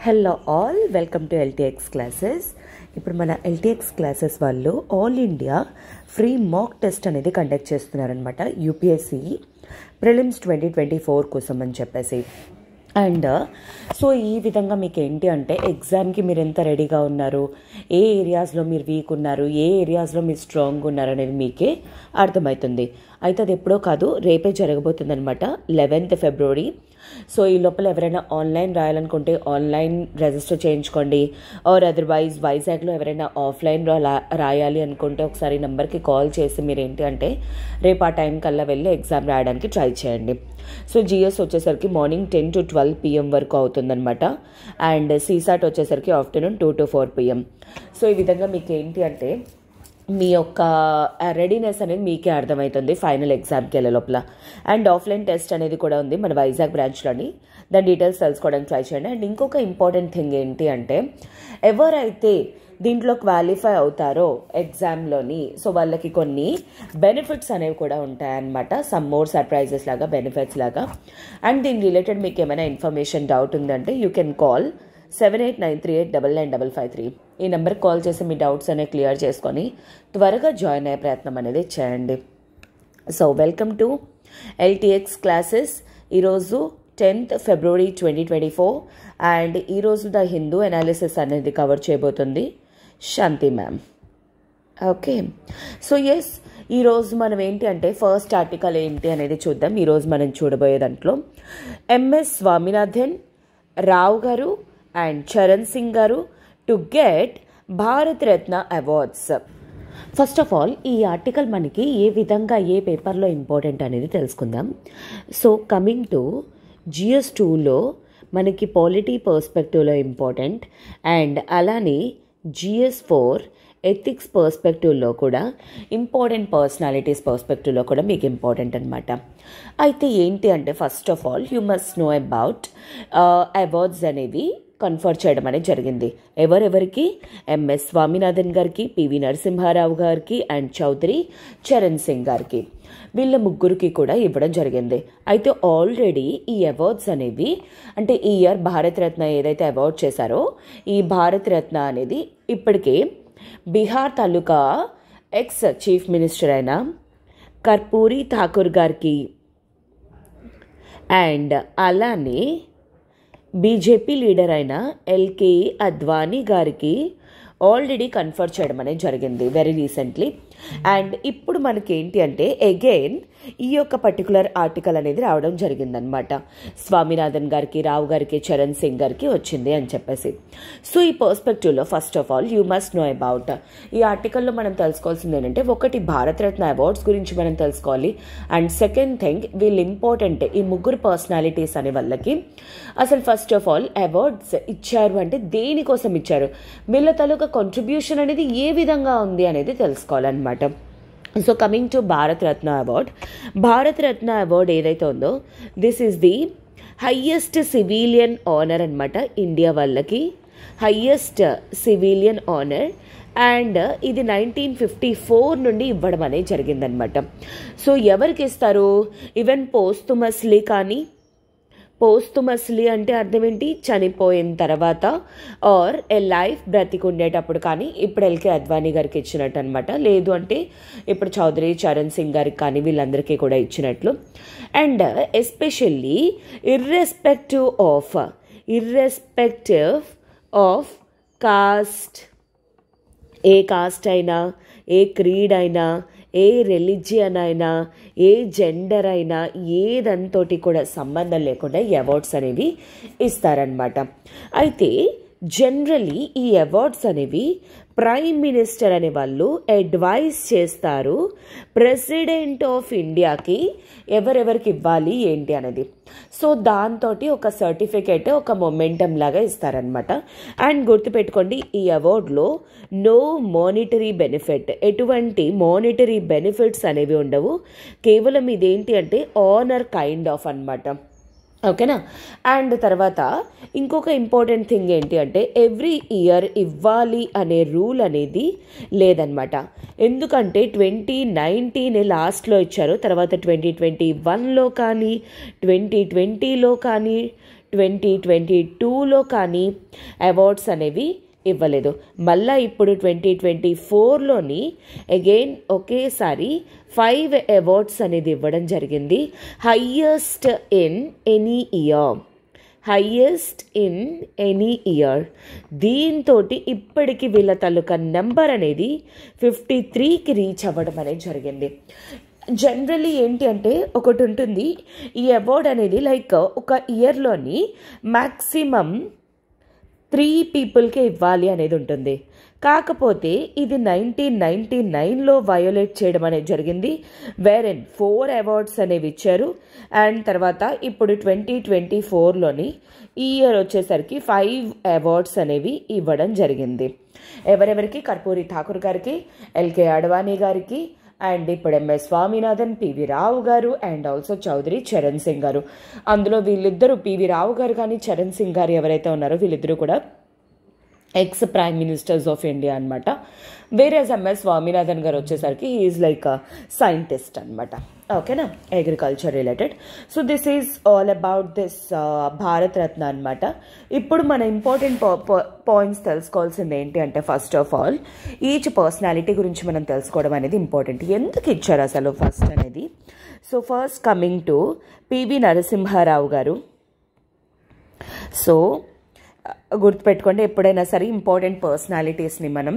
Hello all, welcome to LTX classes. ఇప్పుడు మన LTX classes వాళ్ళు all India free mock test అనేది conduct చేస్తున్నారనమాట యూపీఎస్సీ ప్రిలిమ్స్ 2024 కోసం అని చెప్పేసి. అండ్ సో ఈ విధంగా మీకు ఏంటి అంటే ఎగ్జామ్కి మీరు ఎంత రెడీగా ఉన్నారు, ఏ ఏరియాస్లో మీరు వీక్ ఉన్నారు, ఏ ఏరియాస్లో మీరు స్ట్రాంగ్ ఉన్నారు అనేది మీకే అర్థమవుతుంది. అయితే అది ఎప్పుడో కాదు, రేపే జరగబోతుంది అనమాట, 11th February. సో ఈ లోపల ఎవరైనా ఆన్లైన్ రాయాలనుకుంటే ఆన్లైన్ రిజిస్టర్ చేయించుకోండి. ఆర్ అదర్వైజ్ వైజాగ్లో ఎవరైనా ఆఫ్లైన్ రాయాలి అనుకుంటే ఒకసారి నెంబర్కి కాల్ చేసి మీరు ఏంటి అంటే రేపు ఆ టైం కల్లా వెళ్ళి ఎగ్జామ్ రాయడానికి ట్రై చేయండి. సో జిఎస్ వచ్చేసరికి మార్నింగ్ 10 to 12 PM వరకు అవుతుందన్నమాట. అండ్ సీసాట్ వచ్చేసరికి ఆఫ్టర్నూన్ 2 to 4 PM. సో ఈ విధంగా మీకు ఏంటి అంటే మీ యొక్క రెడీనెస్ అనేది మీకే అర్థమవుతుంది ఫైనల్ ఎగ్జామ్కి వెళ్ళే లోపల. అండ్ ఆఫ్లైన్ టెస్ట్ అనేది కూడా ఉంది మన వైజాగ్ బ్రాంచ్లోని. దాని డీటెయిల్స్ తెలుసుకోవడానికి ట్రై చేయండి. అండ్ ఇంకొక ఇంపార్టెంట్ థింగ్ ఏంటి అంటే ఎవరైతే దీంట్లో క్వాలిఫై అవుతారో ఎగ్జామ్లోని, సో వాళ్ళకి కొన్ని బెనిఫిట్స్ అనేవి కూడా ఉంటాయన్నమాట. సమ్ మోర్ సర్ప్రైజెస్ లాగా, బెనిఫిట్స్ లాగా. అండ్ దీని రిలేటెడ్ మీకు ఏమైనా ఇన్ఫర్మేషన్ డౌట్ ఉందంటే యూ కెన్ కాల్ 7893899553. ఈ నెంబర్కి కాల్ చేసి మీ డౌట్స్ అనేవి క్లియర్ చేసుకొని త్వరగా జాయిన్ అయ్యే ప్రయత్నం అనేది చేయండి. So welcome to LTX classes. ఈరోజు 10th February 2024. అండ్ ఈరోజు ద హిందూ అనాలిసిస్ అనేది కవర్ చేయబోతుంది శాంతి మ్యామ్. ఓకే, సో ఎస్, ఈరోజు మనం ఏంటి అంటే ఫస్ట్ ఆర్టికల్ ఏంటి అనేది చూద్దాం. ఈరోజు మనం చూడబోయే దాంట్లో ఎంఎస్ స్వామినాథన్, రావు గారు అండ్ చరణ్ సింగ్ గారు to get Bharat Ratna awards. First of all ఈ ఆర్టికల్ మనకి ఏ విధంగా ఏ పేపర్లో ఇంపార్టెంట్ అనేది తెలుసుకుందాం. సో కమింగ్ టు GS 2లో మనకి పాలిటీ పర్స్పెక్టివ్లో ఇంపార్టెంట్. అండ్ అలానే GS 4 ఎథిక్స్ పర్స్పెక్టివ్లో కూడా ఇంపార్టెంట్, పర్సనాలిటీస్ పర్స్పెక్టివ్లో కూడా మీకు ఇంపార్టెంట్ అనమాట. అయితే ఏంటి అంటే first of all you must know about awards అనేవి కన్ఫర్ చేయడం అనేది జరిగింది. ఎవరెవరికి? ఎంఎస్ స్వామినాథన్ గారికి, పివి నరసింహారావు గారికి అండ్ చౌదరి చరణ్ సింగ్ గారికి, వీళ్ళ ముగ్గురికి కూడా ఇవ్వడం జరిగింది. అయితే ఆల్రెడీ ఈ అవార్డ్స్ అనేవి అంటే ఈ ఇయర్ భారత్ రత్న ఏదైతే అవార్డ్ చేశారో ఈ భారత్ రత్న అనేది ఇప్పటికే బీహార్ తాలూకా ఎక్స్ చీఫ్ మినిస్టర్ అయిన కర్పూరి ఠాకూర్ గారికి అండ్ అలానే బీజేపీ లీడర్ అయిన ఎల్కే అద్వానీ గారికి ఆల్రెడీ కన్ఫర్ చేయడం అనేది జరిగింది వెరీ రీసెంట్లీ. అండ్ ఇప్పుడు మనకి ఏంటి అంటే అగైన్ ఈ యొక్క పర్టికులర్ ఆర్టికల్ అనేది రావడం జరిగిందనమాట. స్వామినాథన్ గారికి, రావు గారికి, చరణ్ సింగ్ గారికి వచ్చింది అని చెప్పేసి. సో ఈ పర్స్పెక్టివ్లో first of all you must know about ఈ ఆర్టికల్లో మనం తెలుసుకోవాల్సింది ఏంటంటే ఒకటి భారతరత్న అవార్డ్స్ గురించి మనం తెలుసుకోవాలి. అండ్ సెకండ్ థింగ్ వీళ్ళు ఇంపార్టెంట్ ఈ ముగ్గురు పర్సనాలిటీస్ అనే వాళ్ళకి అసలు ఫస్ట్ ఆఫ్ ఆల్ అవార్డ్స్ ఇచ్చారు అంటే దేనికోసం ఇచ్చారు, వీళ్ళ తాలూకా కాంట్రిబ్యూషన్ అనేది ఏ విధంగా ఉంది అనేది తెలుసుకోవాలన్నమాట. So coming to Bharat Ratna award. Bharat Ratna award ఏదైతే ఉందో this is the highest civilian honour అనమాట. ఇండియా వాళ్ళకి హయ్యెస్ట్ సివిలియన్ ఆనర్. అండ్ ఇది 1954 నుండి ఇవ్వడం అనేది జరిగిందనమాట. సో ఎవరికి ఇస్తారు? ఈవెన్ పోస్టుమస్లీ కానీ, పోస్టుమస్లీ అంటే అర్థం ఏంటి, చనిపోయిన తర్వాత ఆర్ ఏ లైఫ్ బ్రతికుండేటప్పుడు కానీ, ఇప్పుడు ఎల్కే అద్వానీ గారికి ఇచ్చినట్టు అనమాట. లేదు అంటే ఇప్పుడు చౌదరి చరణ్ సింగ్ గారికి కానీ వీళ్ళందరికీ కూడా ఇచ్చినట్లు. And especially irrespective of cost, A cost అయినా, ఏ క్రీడ్ అయినా, ఏ రిలీజియన్ అయినా, ఏ జెండర్ అయినా, ఏదంతోటి కూడా సంబంధం లేకుండా ఈ అవార్డ్స్ అనేవి ఇస్తారనమాట. అయితే జనరలీ ఈ అవార్డ్స్ అనేవి ప్రైమ్ మినిస్టర్ అనే వాళ్ళు అడ్వైస్ చేస్తారు ప్రెసిడెంట్ ఆఫ్ ఇండియాకి ఎవరెవరికి ఇవ్వాలి ఏంటి అనేది. సో దాంతో ఒక సర్టిఫికేట్, ఒక మొమెంటం లాగా ఇస్తారనమాట. అండ్ గుర్తుపెట్టుకోండి ఈ అవార్డులో నో మానిటరీ బెనిఫిట్, ఎటువంటి మానిటరీ బెనిఫిట్స్ అనేవి ఉండవు. కేవలం ఇదేంటి అంటే ఆనర్ కైండ్ ఆఫ్ అనమాట. ఓకేనా. అండ్ తర్వాత ఇంకొక ఇంపార్టెంట్ థింగ్ ఏంటి అంటే ఎవ్రీ ఇయర్ ఇవ్వాలి అనే రూల్ అనేది లేదనమాట. ఎందుకంటే 2019 లాస్ట్లో ఇచ్చారు, తర్వాత 2021లో కానీ, 2020లో కానీ, 2022లో కానీ అవార్డ్స్ అనేవి ఇవ్వలేదు. మళ్ళీ ఇప్పుడు 2024లోని అగైన్ ఒకేసారి 5 అవార్డ్స్ అనేది ఇవ్వడం జరిగింది. Highest in any year. దీంతో ఇప్పటికి వీళ్ళ తాలూకా నెంబర్ అనేది 53కి రీచ్ అవ్వడం అనేది జరిగింది. జనరలీ ఏంటి అంటే ఒకటి ఉంటుంది, ఈ అవార్డ్ అనేది లైక్ ఒక ఇయర్లోని మ్యాక్సిమం 3 పీపుల్కే ఇవ్వాలి అనేది ఉంటుంది. కాకపోతే ఇది 1999లో వయోలేట్ చేయడం అనేది జరిగింది, వేరెన్ 4 అవార్డ్స్ అనేవి ఇచ్చారు. అండ్ తర్వాత ఇప్పుడు 2024లోని ఈ ఇయర్ వచ్చేసరికి 5 అవార్డ్స్ అనేవి ఇవ్వడం జరిగింది. ఎవరెవరికి? కర్పూరి ఠాకూర్ గారికి, ఎల్కే అడ్వాణి గారికి, అండ్ ఇప్పుడు ఎంఎస్ స్వామినాథన్, పివి రావు గారు, అండ్ ఆల్సో చౌదరి చరణ్ సింగ్ గారు. అందులో వీళ్ళిద్దరూ, పివి రావు గారు కానీ చరణ్ సింగ్ గారు ఎవరైతే ఉన్నారో వీళ్ళిద్దరూ కూడా X prime ministers of India అనమాట. వేరే ఎంఎస్ స్వామినాథన్ గారు వచ్చేసరికి ఈజ్ లైక్ సైంటిస్ట్ అనమాట. ఓకేనా, agriculture related. So this is all about this Bharat Ratna అనమాట. ఇప్పుడు మన ఇంపార్టెంట్ పాయింట్స్ తెలుసుకోవాల్సింది ఏంటి అంటే, first of all each personality గురించి మనం తెలుసుకోవడం అనేది ఇంపార్టెంట్. ఎందుకు ఇచ్చారు అసలు ఫస్ట్ అనేది? So first coming to PV Narasimha Rao garu. So గుర్తుపెట్టుకోండి, ఎప్పుడైనా సరే ఇంపార్టెంట్ పర్సనాలిటీస్ని మనం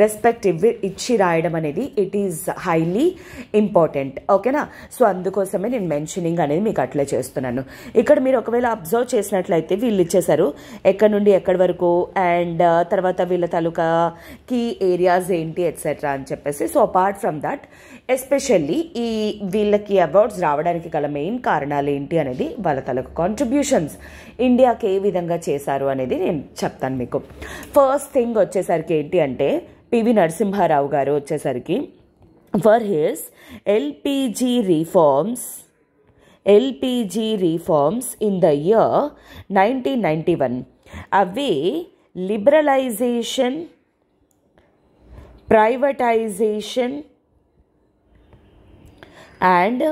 రెస్పెక్ట్ ఇచ్చి రాయడం అనేది ఇట్ ఈజ్ హైలీ ఇంపార్టెంట్. ఓకేనా? సో అందుకోసమే నేను మెన్షనింగ్ అనేది మీకు అట్లే చేస్తున్నాను. ఇక్కడ మీరు ఒకవేళ అబ్జర్వ్ చేసినట్లయితే వీళ్ళు ఇచ్చేసారు ఎక్కడి నుండి ఎక్కడి వరకు, అండ్ తర్వాత వీళ్ళ తాలూకా కీ ఏరియాస్ ఏంటి ఎట్సెట్రా అని చెప్పేసి. So apart from that especially ఈ వీళ్ళకి అవార్డ్స్ రావడానికి గల మెయిన్ కారణాలు ఏంటి అనేది, వాళ్ళ తాలూకా కాంట్రిబ్యూషన్స్ ఇండియాకి ఏ విధంగా చేశారు అనేది నేను చెప్తాను మీకు. ఫస్ట్ థింగ్ వచ్చేసరికి ఏంటి అంటే, పివి నరసింహారావు గారు వచ్చేసరికి for his LPG reforms in the year 1991 అవి liberalisation, privatisation and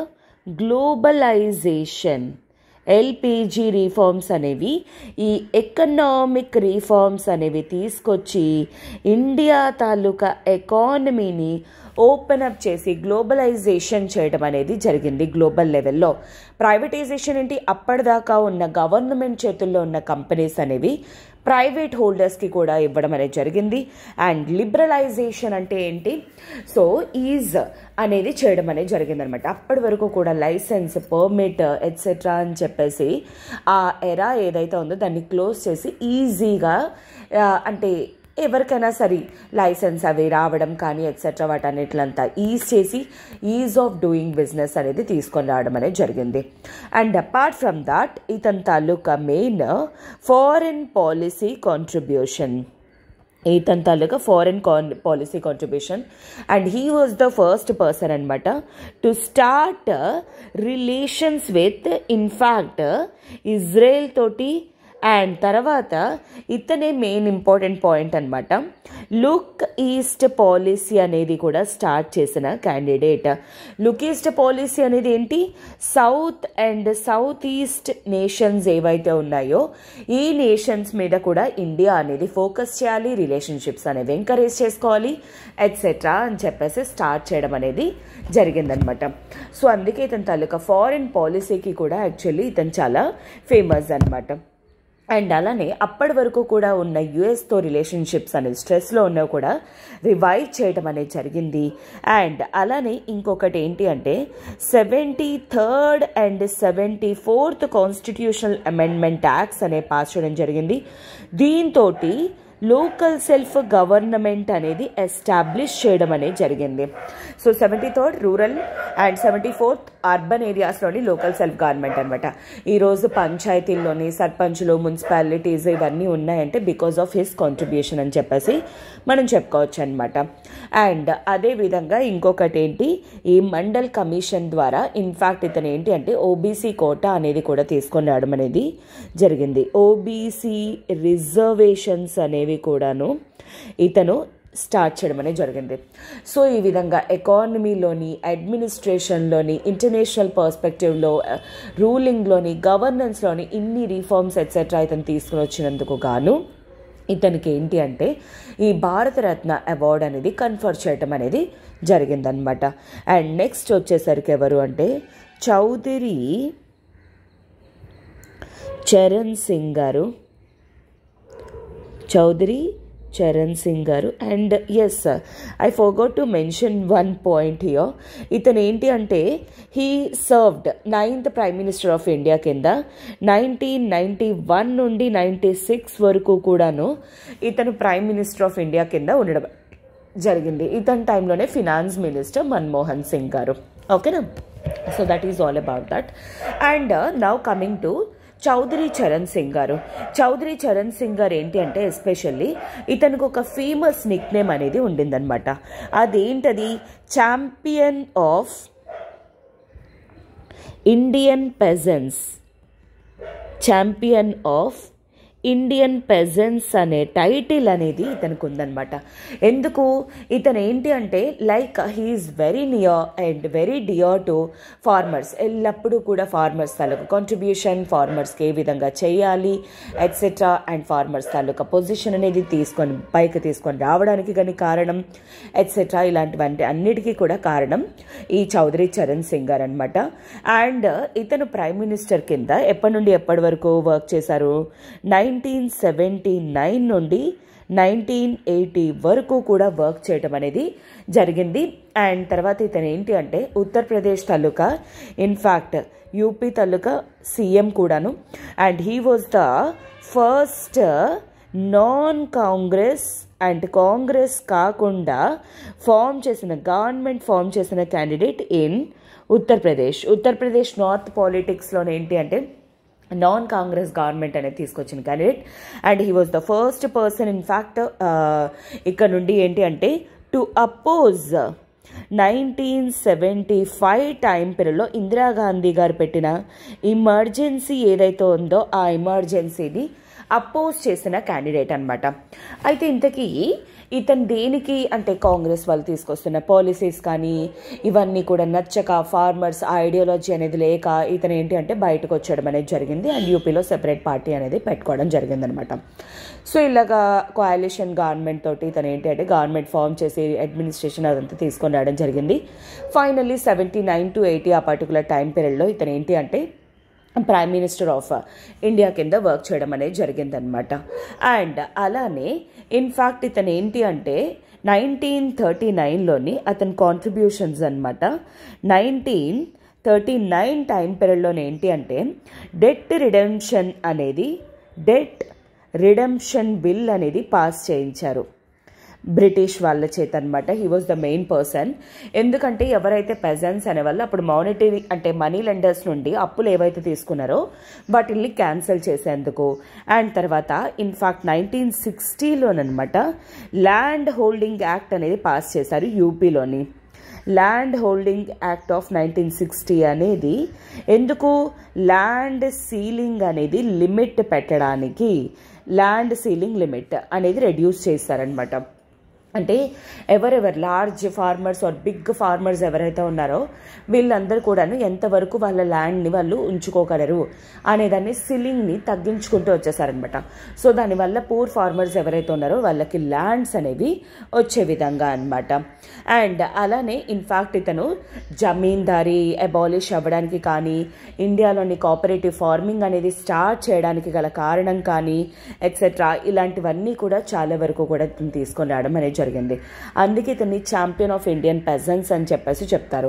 globalisation. LPG reforms అనేవి ఈ ఎకనామిక్ రిఫార్మ్స్ అనేవి తీసుకొచ్చి ఇండియా తాలూకా ఎకానమీని ఓపెన్ అప్ చేసి గ్లోబలైజేషన్ చేయడం అనేది జరిగింది. గ్లోబల్ లెవెల్లో ప్రైవేటైజేషన్ ఏంటి, అప్పటిదాకా ఉన్న గవర్నమెంట్ చేతుల్లో ఉన్న కంపెనీస్ అనేవి ప్రైవేట్ హోల్డర్స్కి కూడా ఇవ్వడం అనేది జరిగింది. అండ్ లిబరలైజేషన్ అంటే ఏంటి, సో ఈజ్ అనేది చేయడం అనేది జరిగిందనమాట. అప్పటి వరకు కూడా లైసెన్స్, పర్మిట్ ఎట్సెట్రా అని చెప్పేసి ఆ ఎరా ఏదైతే ఉందో దాన్ని క్లోజ్ చేసి ఈజీగా, అంటే ఎవరికైనా సరే లైసెన్స్ అవి రావడం కానీ ఎట్సెట్రా వాటన్నిటిలంతా ఈజ్ ఆఫ్ డూయింగ్ బిజినెస్ అనేది తీసుకొని రావడం అనేది జరిగింది. అండ్ అపార్ట్ ఫ్రమ్ దాట్ ఇతని తాలూకా main foreign policy contribution, and he was the first person అనమాట to start relations with in fact Israel తోటి. అండ్ తర్వాత ఇతనే మెయిన్ ఇంపార్టెంట్ పాయింట్ అనమాట, లుక్ ఈస్ట్ పాలసీ అనేది కూడా స్టార్ట్ చేసిన క్యాండిడేట్. లుక్ ఈస్ట్ పాలసీ అనేది ఏంటి, south and south east nations ఏవైతే ఉన్నాయో ఈ నేషన్స్ మీద కూడా ఇండియా అనేది ఫోకస్ చేయాలి, రిలేషన్షిప్స్ అనేవి ఎంకరేజ్ చేసుకోవాలి ఎట్సెట్రా అని చెప్పేసి స్టార్ట్ చేయడం అనేది జరిగిందనమాట. సో అందుకే ఇతని తాలూకా ఫారిన్ పాలసీకి కూడా యాక్చువల్లీ ఇతను చాలా ఫేమస్ అనమాట. అండ్ అలానే అప్పటి వరకు కూడా ఉన్న యుఎస్తో రిలేషన్షిప్స్ అనేది స్ట్రెస్లో ఉన్నవి కూడా రివైవ్ చేయడం అనేది జరిగింది. అండ్ అలానే ఇంకొకటి ఏంటి అంటే 73rd and 74th constitutional amendment acts అనే పాస్ చేయడం జరిగింది. దీంతో లోకల్ సెల్ఫ్ గవర్నమెంట్ అనేది ఎస్టాబ్లిష్ చేయడం అనేది జరిగింది. So 73rd rural and 74th urban ఏరియాస్లోని లోకల్ సెల్ఫ్ గవర్నమెంట్ అనమాట. ఈరోజు పంచాయతీల్లోని సర్పంచ్లు, మున్సిపాలిటీస్ ఇవన్నీ ఉన్నాయంటే బికాస్ ఆఫ్ హిస్ కాంట్రిబ్యూషన్ అని చెప్పేసి మనం చెప్పుకోవచ్చు అనమాట. అండ్ అదేవిధంగా ఇంకొకటి ఏంటి, ఈ మండల్ కమిషన్ ద్వారా ఇన్ఫ్యాక్ట్ ఇతను ఏంటి అంటే ఓబీసీ కోటా అనేది కూడా తీసుకొని రావడం అనేది జరిగింది. ఓబీసీ రిజర్వేషన్స్ అనేవి కూడాను ఇతను స్టార్ట్ చేయడం అనేది జరిగింది. సో ఈ విధంగా ఎకానమీలోని, అడ్మినిస్ట్రేషన్లోని, ఇంటర్నేషనల్ పర్స్పెక్టివ్లో, రూలింగ్లోని, గవర్నెన్స్లోని ఇన్ని రిఫార్మ్స్ ఎట్సెట్రా ఇతను తీసుకుని వచ్చినందుకు గాను ఇతనికి ఏంటి అంటే ఈ భారతరత్న అవార్డు అనేది కన్ఫర్ చేయటం అనేది జరిగిందనమాట. అండ్ నెక్స్ట్ వచ్చేసరికి ఎవరు అంటే Chowdary Charan Singh garu. And yes, I forgot to mention one point here. ఇతను ఏంటి అంటే he served 9th prime minister of India కింద 1991 నుండి 96 వరకు కూడాను ఇతను ప్రైమ్ మినిస్టర్ ఆఫ్ ఇండియా కింద ఉండడం జరిగింది. ఇతని టైంలోనే ఫినాన్స్ మినిస్టర్ మన్మోహన్ సింగ్ గారు. ఓకేనా? So that is all about that. And now coming to Chaudhary Charan Singh garu ఏంటి అంటే ఎస్పెషల్లీ ఇతనికి ఒక ఫేమస్ నిక్ నేమ్ అనేది ఉండిందనమాట. అదేంటది? ఛాంపియన్ ఆఫ్ ఇండియన్ పెజెంట్స్ అనే టైటిల్ అనేది ఇతనికి ఉందన్నమాట. ఎందుకు? ఇతను ఏంటి అంటే like he is very near and very dear to farmers. ఎల్లప్పుడూ కూడా ఫార్మర్స్ తాలూకు కాంట్రిబ్యూషన్, ఫార్మర్స్కి ఏ విధంగా చేయాలి ఎట్సెట్రా, అండ్ ఫార్మర్స్ తాలూకా పొజిషన్ అనేది పైకి తీసుకొని రావడానికి కానీ కారణం ఎట్సెట్రా, ఇలాంటివంటి అన్నిటికీ కూడా కారణం ఈ చౌదరి చరణ్ సింగ్ గారు అనమాట. అండ్ ఇతను ప్రైమ్ మినిస్టర్ కింద ఎప్పటి నుండి ఎప్పటి వరకు వర్క్ చేశారు? 1979 నుండి 1980 వరకు కూడా వర్క్ చేయటం అనేది జరిగింది. అండ్ తర్వాత ఇతను ఏంటి అంటే ఉత్తరప్రదేశ్ తాలూకా, ఇన్ఫ్యాక్ట్ యూపీ తాలూకా సీఎం కూడాను. And he was the first non Congress and Congress కాకుండా గవర్నమెంట్ ఫామ్ చేసిన క్యాండిడేట్ ఇన్ ఉత్తరప్రదేశ్ నార్త్ పాలిటిక్స్లోనే ఏంటి అంటే నాన్ కాంగ్రెస్ గవర్నమెంట్ అనేది తీసుకొచ్చిన candidate. And he was the first person in fact ఇక్కడ నుండి ఏంటి అంటే టు అపోజ్ 1975 టైం పీరియడ్లో ఇందిరాగాంధీ గారు పెట్టిన ఎమర్జెన్సీ ఏదైతే ఉందో ఆ ఎమర్జెన్సీని అపోజ్ చేసిన క్యాండిడేట్ అనమాట. అయితే ఇంతకీ ఇతను దేనికి అంటే కాంగ్రెస్ వాళ్ళు తీసుకొస్తున్న పాలసీస్ కానీ ఇవన్నీ కూడా నచ్చక, ఫార్మర్స్ ఐడియాలజీ అనేది లేక ఇతను ఏంటి అంటే బయటకు వచ్చేయడం అనేది జరిగింది. అండ్ యూపీలో సెపరేట్ పార్టీ అనేది పెట్టుకోవడం జరిగిందనమాట. సో ఇలాగా కోalition గవర్నమెంట్ తోటి ఇతను ఏంటి అంటే గవర్నమెంట్ ఫామ్ చేసి అడ్మినిస్ట్రేషన్ అదంతా తీసుకొని రావడం జరిగింది. ఫైనల్లీ 79 to 80 ఆ పర్టికులర్ టైం పీరియడ్లో ఇతను ఏంటి అంటే ప్రైమ్ మినిస్టర్ ఆఫ్ ఇండియా కింద వర్క్ చేయడం అనేది జరిగిందనమాట. అండ్ అలానే ఇన్ఫ్యాక్ట్ ఇతను ఏంటి అంటే 1939లోని అతని కాంట్రిబ్యూషన్స్ అనమాట. 1939 టైం పీరియడ్లోనే ఏంటి అంటే డెట్ రిడెంప్షన్ బిల్ అనేది పాస్ చేయించారు బ్రిటిష్ వాళ్ళ చేత అనమాట. He was the main person. ఎందుకంటే ఎవరైతే పెజెంట్స్ అనేవాళ్ళు అప్పుడు మానిటరీ అంటే మనీ లెండర్స్ నుండి అప్పులు ఏవైతే తీసుకున్నారో వాటిని క్యాన్సిల్ చేసేందుకు. అండ్ తర్వాత ఇన్ఫ్యాక్ట్ 1960లోనమాట ల్యాండ్ హోల్డింగ్ యాక్ట్ అనేది పాస్ చేశారు యూపీలోని. ల్యాండ్ హోల్డింగ్ యాక్ట్ ఆఫ్ 1960 అనేది ఎందుకు? ల్యాండ్ సీలింగ్ అనేది లిమిట్ పెట్టడానికి, ల్యాండ్ సీలింగ్ లిమిట్ అనేది రెడ్యూస్ చేశారనమాట. అంటే ఎవరెవరు large farmers or big farmers ఎవరైతే ఉన్నారో వీళ్ళందరూ కూడాను ఎంతవరకు వాళ్ళ ల్యాండ్ని వాళ్ళు ఉంచుకోగలరు అనేదాన్ని సీలింగ్ని తగ్గించుకుంటూ వచ్చేసారనమాట. సో దానివల్ల పూర్ ఫార్మర్స్ ఎవరైతే ఉన్నారో వాళ్ళకి ల్యాండ్స్ అనేవి వచ్చే విధంగా అనమాట. అండ్ అలానే ఇన్ఫ్యాక్ట్ ఇతను జమీందారీ అబాలిష్ అవ్వడానికి కానీ, ఇండియాలోని కోఆపరేటివ్ ఫార్మింగ్ అనేది స్టార్ట్ చేయడానికి గల కారణం కానీ ఎట్సెట్రా ఇలాంటివన్నీ కూడా చాలా వరకు కూడా ఇతను తీసుకొని రావడం అనేది జరిగింది. అందుకే ఇతన్ని ఛాంపియన్ ఆఫ్ ఇండియన్ పెజెంట్స్ అని చెప్పేసి చెప్తారు.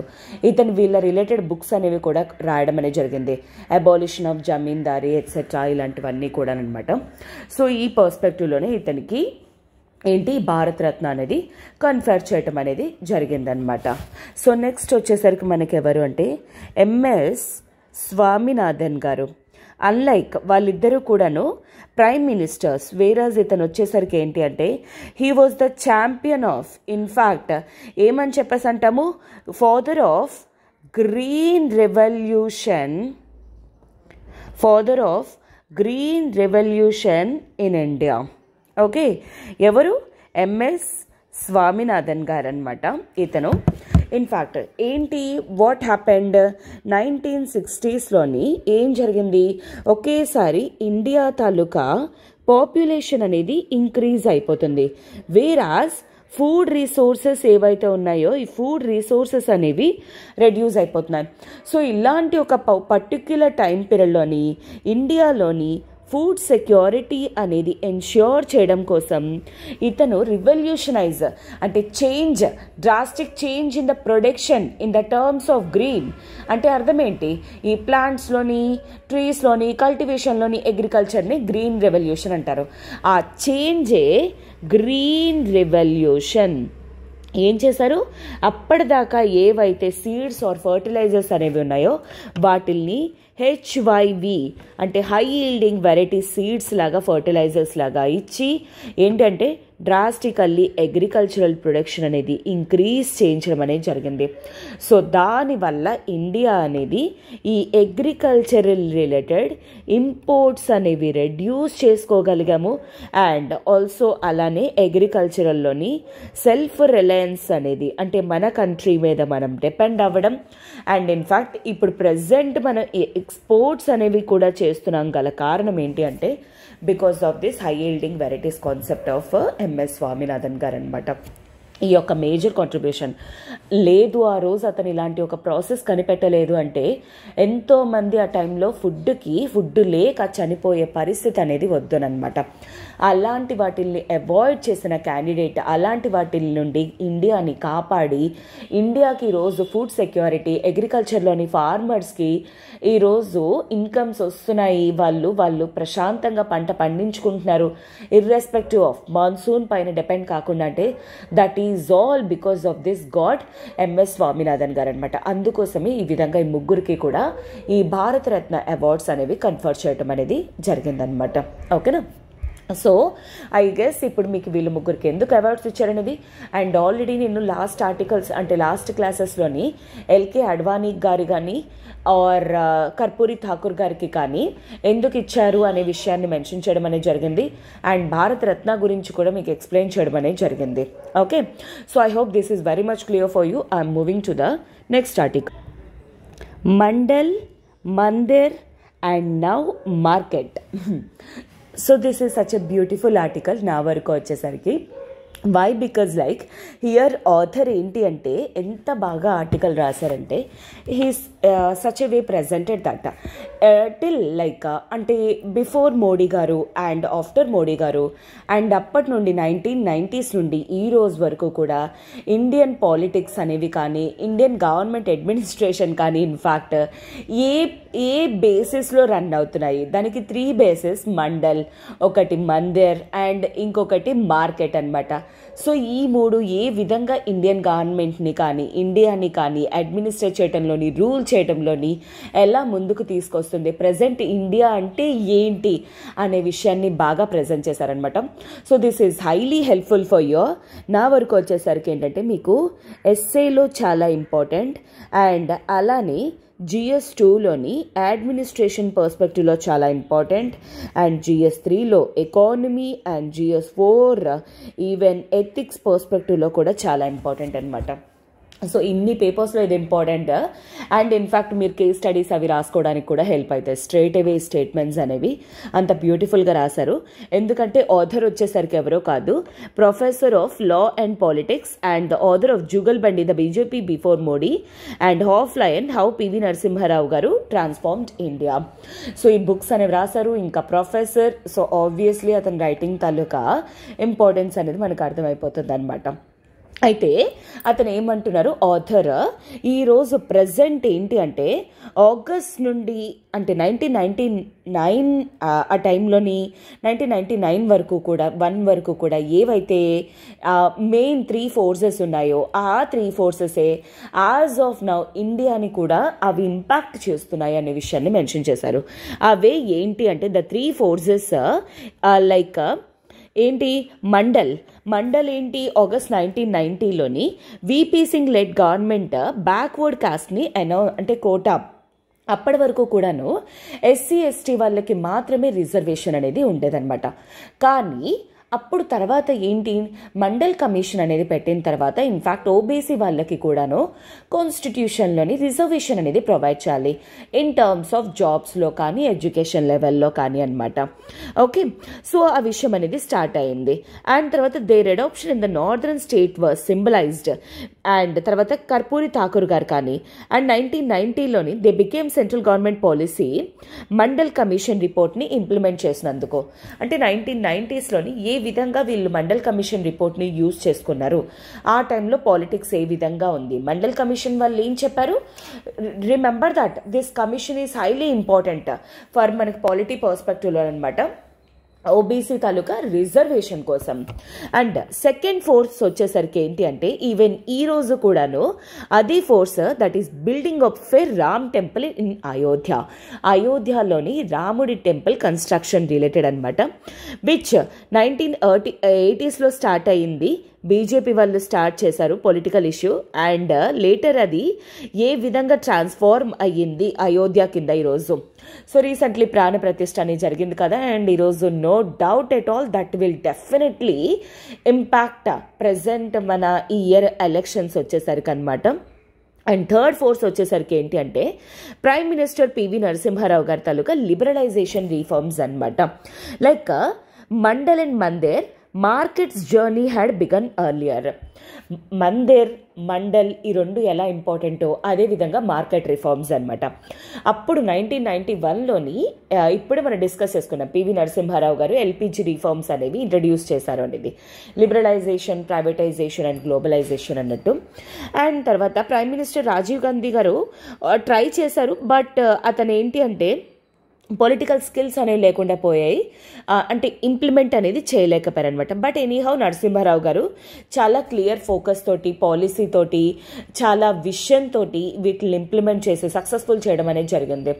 ఇతను వీళ్ళ రిలేటెడ్ బుక్స్ అనేవి కూడా రాయడం అనేది జరిగింది. అబాలిషన్ ఆఫ్ జమీందారీ ఎట్సెట్రా ఇలాంటివన్నీ కూడా అనమాట. సో ఈ పర్స్పెక్టివ్లోనే ఇతనికి ఏంటి భారతరత్న అనేది కన్ఫర్ చేయటం అనేది జరిగిందనమాట. సో నెక్స్ట్ వచ్చేసరికి మనకి ఎవరు అంటే ఎంఎస్ స్వామినాథన్ గారు. అన్లైక్ వాళ్ళిద్దరూ కూడాను ప్రైమ్ మినిస్టర్స్, వేరాజ్ ఇతను వచ్చేసరికి ఏంటి అంటే he was the champion of, in fact ఏమని చెప్పేసి అంటాము, father of green revolution in India. Okay, ఎవరు? ఎంఎస్ స్వామినాథన్ గారు అనమాట ఇతను. ఇన్ఫ్యాక్ట్ ఏంటి వాట్ హ్యాపెండ్ 1960స్లోని ఏం జరిగింది, ఒకేసారి ఇండియా తాలూకా పాపులేషన్ అనేది ఇంక్రీజ్ అయిపోతుంది. వేరాజ్ ఫుడ్ రిసోర్సెస్ ఏవైతే ఉన్నాయో ఈ ఫుడ్ రిసోర్సెస్ అనేవి రెడ్యూస్ అయిపోతున్నాయి. సో ఇలాంటి ఒక పర్టిక్యులర్ టైం పీరియడ్లోని ఇండియాలోని ఫుడ్ సెక్యూరిటీ అనేది ఎన్ష్యూర్ చేయడం కోసం ఇతను రివల్యూషనైజ్ అంటే change, drastic change in the production in the terms of green. అంటే అర్థం ఏంటి, ఈ ప్లాంట్స్లోని ట్రీస్లోని కల్టివేషన్లోని అగ్రికల్చర్ని గ్రీన్ రెవల్యూషన్ అంటారు. ఆ చేంజే గ్రీన్ రెవల్యూషన్. ఏం చేశారు, అప్పటిదాకా ఏవైతే సీడ్స్ ఆర్ ఫర్టిలైజర్స్ అనేవి ఉన్నాయో వాటిల్ని హెచ్వైవి అంటే హై ఈల్డింగ్ వెరైటీ సీడ్స్ లాగా ఫర్టిలైజర్స్ లాగా ఇచ్చి ఏంటంటే డ్రాస్టికల్లీ అగ్రికల్చరల్ ప్రొడక్షన్ అనేది ఇంక్రీజ్ చేయించడం అనేది జరిగింది. సో దానివల్ల ఇండియా అనేది ఈ అగ్రికల్చరల్ రిలేటెడ్ ఇంపోర్ట్స్ అనేవి రెడ్యూస్ చేసుకోగలిగాము. అండ్ ఆల్సో అలానే అగ్రికల్చరల్లోని సెల్ఫ్ రిలయన్స్ అనేది అంటే మన కంట్రీ మీద మనం డిపెండ్ అవ్వడం. అండ్ ఇన్ఫ్యాక్ట్ ఇప్పుడు ప్రజెంట్ మనం ఎక్స్పోర్ట్స్ అనేవి కూడా చేస్తున్నాం గల కారణం ఏంటి అంటే because of this high yielding varieties concept of MS Swaminathan గారు అనమాట. ఈ యొక్క మేజర్ కాంట్రిబ్యూషన్ లేదు, ఆ రోజు అతను ఇలాంటి ఒక ప్రాసెస్ కనిపెట్టలేదు అంటే ఎంతోమంది ఆ టైంలో ఫుడ్ లేక చనిపోయే పరిస్థితి అనేది వద్దునమాట. అలాంటి వాటిల్ని అవాయిడ్ చేసిన క్యాండిడేట్, అలాంటి వాటి నుండి ఇండియాని కాపాడి ఇండియాకి ఈరోజు ఫుడ్ సెక్యూరిటీ, అగ్రికల్చర్లోని ఫార్మర్స్కి ఈరోజు ఇన్కమ్స్ వస్తున్నాయి, వాళ్ళు ప్రశాంతంగా పంట పండించుకుంటున్నారు ఇర్రెస్పెక్టివ్ ఆఫ్ మాన్సూన్ పైన డిపెండ్ కాకుండా. అంటే that is all because of this God MS Swaminathan గారు అనమాట. అందుకోసమే ఈ విధంగా ఈ ముగ్గురికి కూడా ఈ భారతరత్న అవార్డ్స్ అనేవి కన్ఫర్ చేయడం అనేది జరిగిందనమాట. ఓకేనా. సో ఐ గెస్ ఇప్పుడు మీకు వీళ్ళు ముగ్గురికి ఎందుకు అవార్డ్స్ ఇచ్చారనేది అండ్ ఆల్రెడీ నేను లాస్ట్ ఆర్టికల్స్ అంటే లాస్ట్ క్లాసెస్లోని ఎల్కే అడ్వానీ గారు కానీ ఆర్ కర్పూరి ఠాకూర్ గారికి కానీ ఎందుకు ఇచ్చారు అనే విషయాన్ని మెన్షన్ చేయడం అనేది జరిగింది. అండ్ భారతరత్న గురించి కూడా మీకు ఎక్స్ప్లెయిన్ చేయడం అనేది జరిగింది. Okay, so I hope this is very much clear for you. I'm moving to the next article. Mandal, Mandir and now market. So this is such a beautiful article నా వరకు వచ్చేసరికి. Why? Because like here author ఏంటి అంటే ఎంత బాగా ఆర్టికల్ రాశారంటే he's such a way presented that till like అంటే before Modi garu and after Modi garu and అప్పటి నుండి 1990s నుండి ఈ రోజు వరకు కూడా ఇండియన్ పాలిటిక్స్ అనేవి కానీ ఇండియన్ గవర్నమెంట్ అడ్మినిస్ట్రేషన్ కానీ ఇన్ఫ్యాక్ట్ ఏ బేసిస్లో రన్ అవుతున్నాయి. దానికి 3 బేసిస్, మండల్, ఒకటి మందిర్ అండ్ ఇంకొకటి మార్కెట్ అనమాట. సో ఈ 3 ఏ విధంగా ఇండియన్ గవర్నమెంట్ని కానీ ఇండియాని కానీ అడ్మినిస్ట్రేట్ చేయడంలోని రూల్ చేయడంలోని ఎలా ముందుకు తీసుకొస్తుంది, ప్రజెంట్ ఇండియా అంటే ఏంటి అనే విషయాన్ని బాగా ప్రజెంట్ చేశారనమాట. So this is highly helpful for your. నా వరకు వచ్చేసరికి ఏంటంటే మీకు ఎస్ఏలో చాలా ఇంపార్టెంట్ అండ్ అలానే GS2లోని అడ్మినిస్ట్రేషన్ పర్స్పెక్టివ్లో చాలా ఇంపార్టెంట్ అండ్ GS3లో economy and GS4 even ethics పర్స్పెక్టివ్లో కూడా చాలా ఇంపార్టెంట్ అనమాట. సో ఇన్ని పేపర్స్లో ఇది ఇంపార్టెంట్ అండ్ ఇన్ఫ్యాక్ట్ మీరు కేస్ స్టడీస్ అవి రాసుకోవడానికి కూడా హెల్ప్ అవుతాయి. స్ట్రైట్ అవే స్టేట్మెంట్స్ అనేవి అంత బ్యూటిఫుల్గా రాశారు. ఎందుకంటే ఆథర్ వచ్చేసరికి ఎవరో కాదు, professor of law and politics and the author of Jugalbandi the BJP before Modi and half lion how PV Narasimha Rao గారు ట్రాన్స్ఫార్మ్డ్ ఇండియా. సో ఈ బుక్స్ అనేవి రాశారు. ఇంకా ప్రొఫెసర్, సో ఆబ్వియస్లీ అతని రైటింగ్ తాలూకా ఇంపార్టెన్స్ అనేది మనకు అర్థమైపోతుంది అనమాట. అయితే అతను ఏమంటున్నారు ఆథర్, ఈరోజు ప్రజెంట్ ఏంటి అంటే ఆగస్ట్ నుండి అంటే 1999 ఆ టైంలోని 1999 వరకు కూడా 1 వరకు కూడా ఏవైతే మెయిన్ 3 ఫోర్సెస్ ఉన్నాయో ఆ 3 ఫోర్సెసే యాజ్ ఆఫ్ నౌ ఇండియాని కూడా అవి ఇంపాక్ట్ చేస్తున్నాయి అనే విషయాన్ని మెన్షన్ చేశారు. అవే ఏంటి అంటే ద 3 ఫోర్సెస్ లైక్ ఏంటి, మండల్ ఏంటి, ఆగస్ట్ 1990లోని VP Singh led government backward కాస్ట్ని అంటే కోటా అప్పటి వరకు కూడాను SC ST వాళ్ళకి మాత్రమే రిజర్వేషన్ అనేది ఉండేదన్నమాట. కానీ అప్పుడు తర్వాత ఏంటి, మండల్ కమిషన్ అనేది పెట్టిన తర్వాత ఇన్ఫ్యాక్ట్ ఓబీసీ వాళ్ళకి కూడాను కాన్స్టిట్యూషన్లోని రిజర్వేషన్ అనేది ప్రొవైడ్ చేయాలి ఇన్ టర్మ్స్ ఆఫ్ జాబ్స్లో కానీ ఎడ్యుకేషన్ లెవెల్లో కానీ అనమాట. ఓకే, సో ఆ విషయం అనేది స్టార్ట్ అయింది. అండ్ తర్వాత their adoption in the northern state was symbolised. And తర్వాత కర్పూరి ఠాకూర్ గారు కానీ అండ్ 1990లోని they became central government policy Mandal commission రిపోర్ట్ని ఇంప్లిమెంట్ చేసినందుకు. అంటే 1990స్లోని ఏ విధంగా వీళ్ళు మండల్ కమిషన్ రిపోర్ట్ని యూజ్ చేసుకున్నారు, ఆ టైంలో పాలిటిక్స్ ఏ విధంగా ఉంది, మండల్ కమిషన్ వాళ్ళు ఏం చెప్పారు. Remember that this commission is highly important for మనకి పాలిటీ పర్స్పెక్టివ్లో అనమాట, ఓబీసీ తాలూకా రిజర్వేషన్ కోసం. అండ్ సెకండ్ ఫోర్స్ వచ్చేసరికి ఏంటి అంటే ఈవెన్ ఈ రోజు కూడాను అదే force that is building up for Ram temple in Ayodhya. అయోధ్యలోని రాముడి టెంపుల్ కన్స్ట్రక్షన్ రిలేటెడ్ అనమాట, విచ్ 1980స్లో స్టార్ట్ అయ్యింది. బీజేపీ వాళ్ళు స్టార్ట్ చేశారు పొలిటికల్ ఇష్యూ. అండ్ లేటర్ అది ఏ విధంగా ట్రాన్స్ఫార్మ్ అయ్యింది అయోధ్య కింద ఈరోజు. సో రీసెంట్లీ ప్రాణ ప్రతిష్ఠ అనేది జరిగింది కదా, అండ్ ఈరోజు no doubt at all that will definitely impact present మన ఈ ఇయర్ ఎలక్షన్స్ వచ్చేసరికి అనమాట. అండ్ థర్డ్ ఫోర్స్ వచ్చేసరికి ఏంటి అంటే ప్రైమ్ మినిస్టర్ పివి నరసింహారావు గారి తాలూకా లిబరలైజేషన్ రీఫార్మ్స్ అనమాట. Like Mandal and Mandir markets journey had begun earlier. Mandal ఈ రెండు ఎలా ఇంపార్టెంటో అదేవిధంగా మార్కెట్ రిఫార్మ్స్ అనమాట. అప్పుడు 1991లోని ఇప్పుడు మనం డిస్కస్ చేసుకున్నాం, పివి నరసింహారావు గారు ఎల్పిజి రిఫార్మ్స్ అనేవి ఇంట్రడ్యూస్ చేశారు అనేది, లిబరలైజేషన్, ప్రైవేటైజేషన్ అండ్ గ్లోబలైజేషన్ అన్నట్టు. అండ్ తర్వాత ప్రైమ్ మినిస్టర్ రాజీవ్ గాంధీ గారు ట్రై చేశారు, బట్ అతను ఏంటి అంటే పొలిటికల్ స్కిల్స్ అనేవి లేకుండా పోయాయి, అంటే ఇంప్లిమెంట్ అనేది చేయలేకపోయారు అనమాట. బట్ ఎనీహౌ నరసింహారావు గారు చాలా క్లియర్ ఫోకస్ తోటి, పాలసీ తోటి, చాలా విషన్ తోటి వీటిని ఇంప్లిమెంట్ చేసి సక్సెస్ఫుల్ చేయడం అనేది జరిగింది.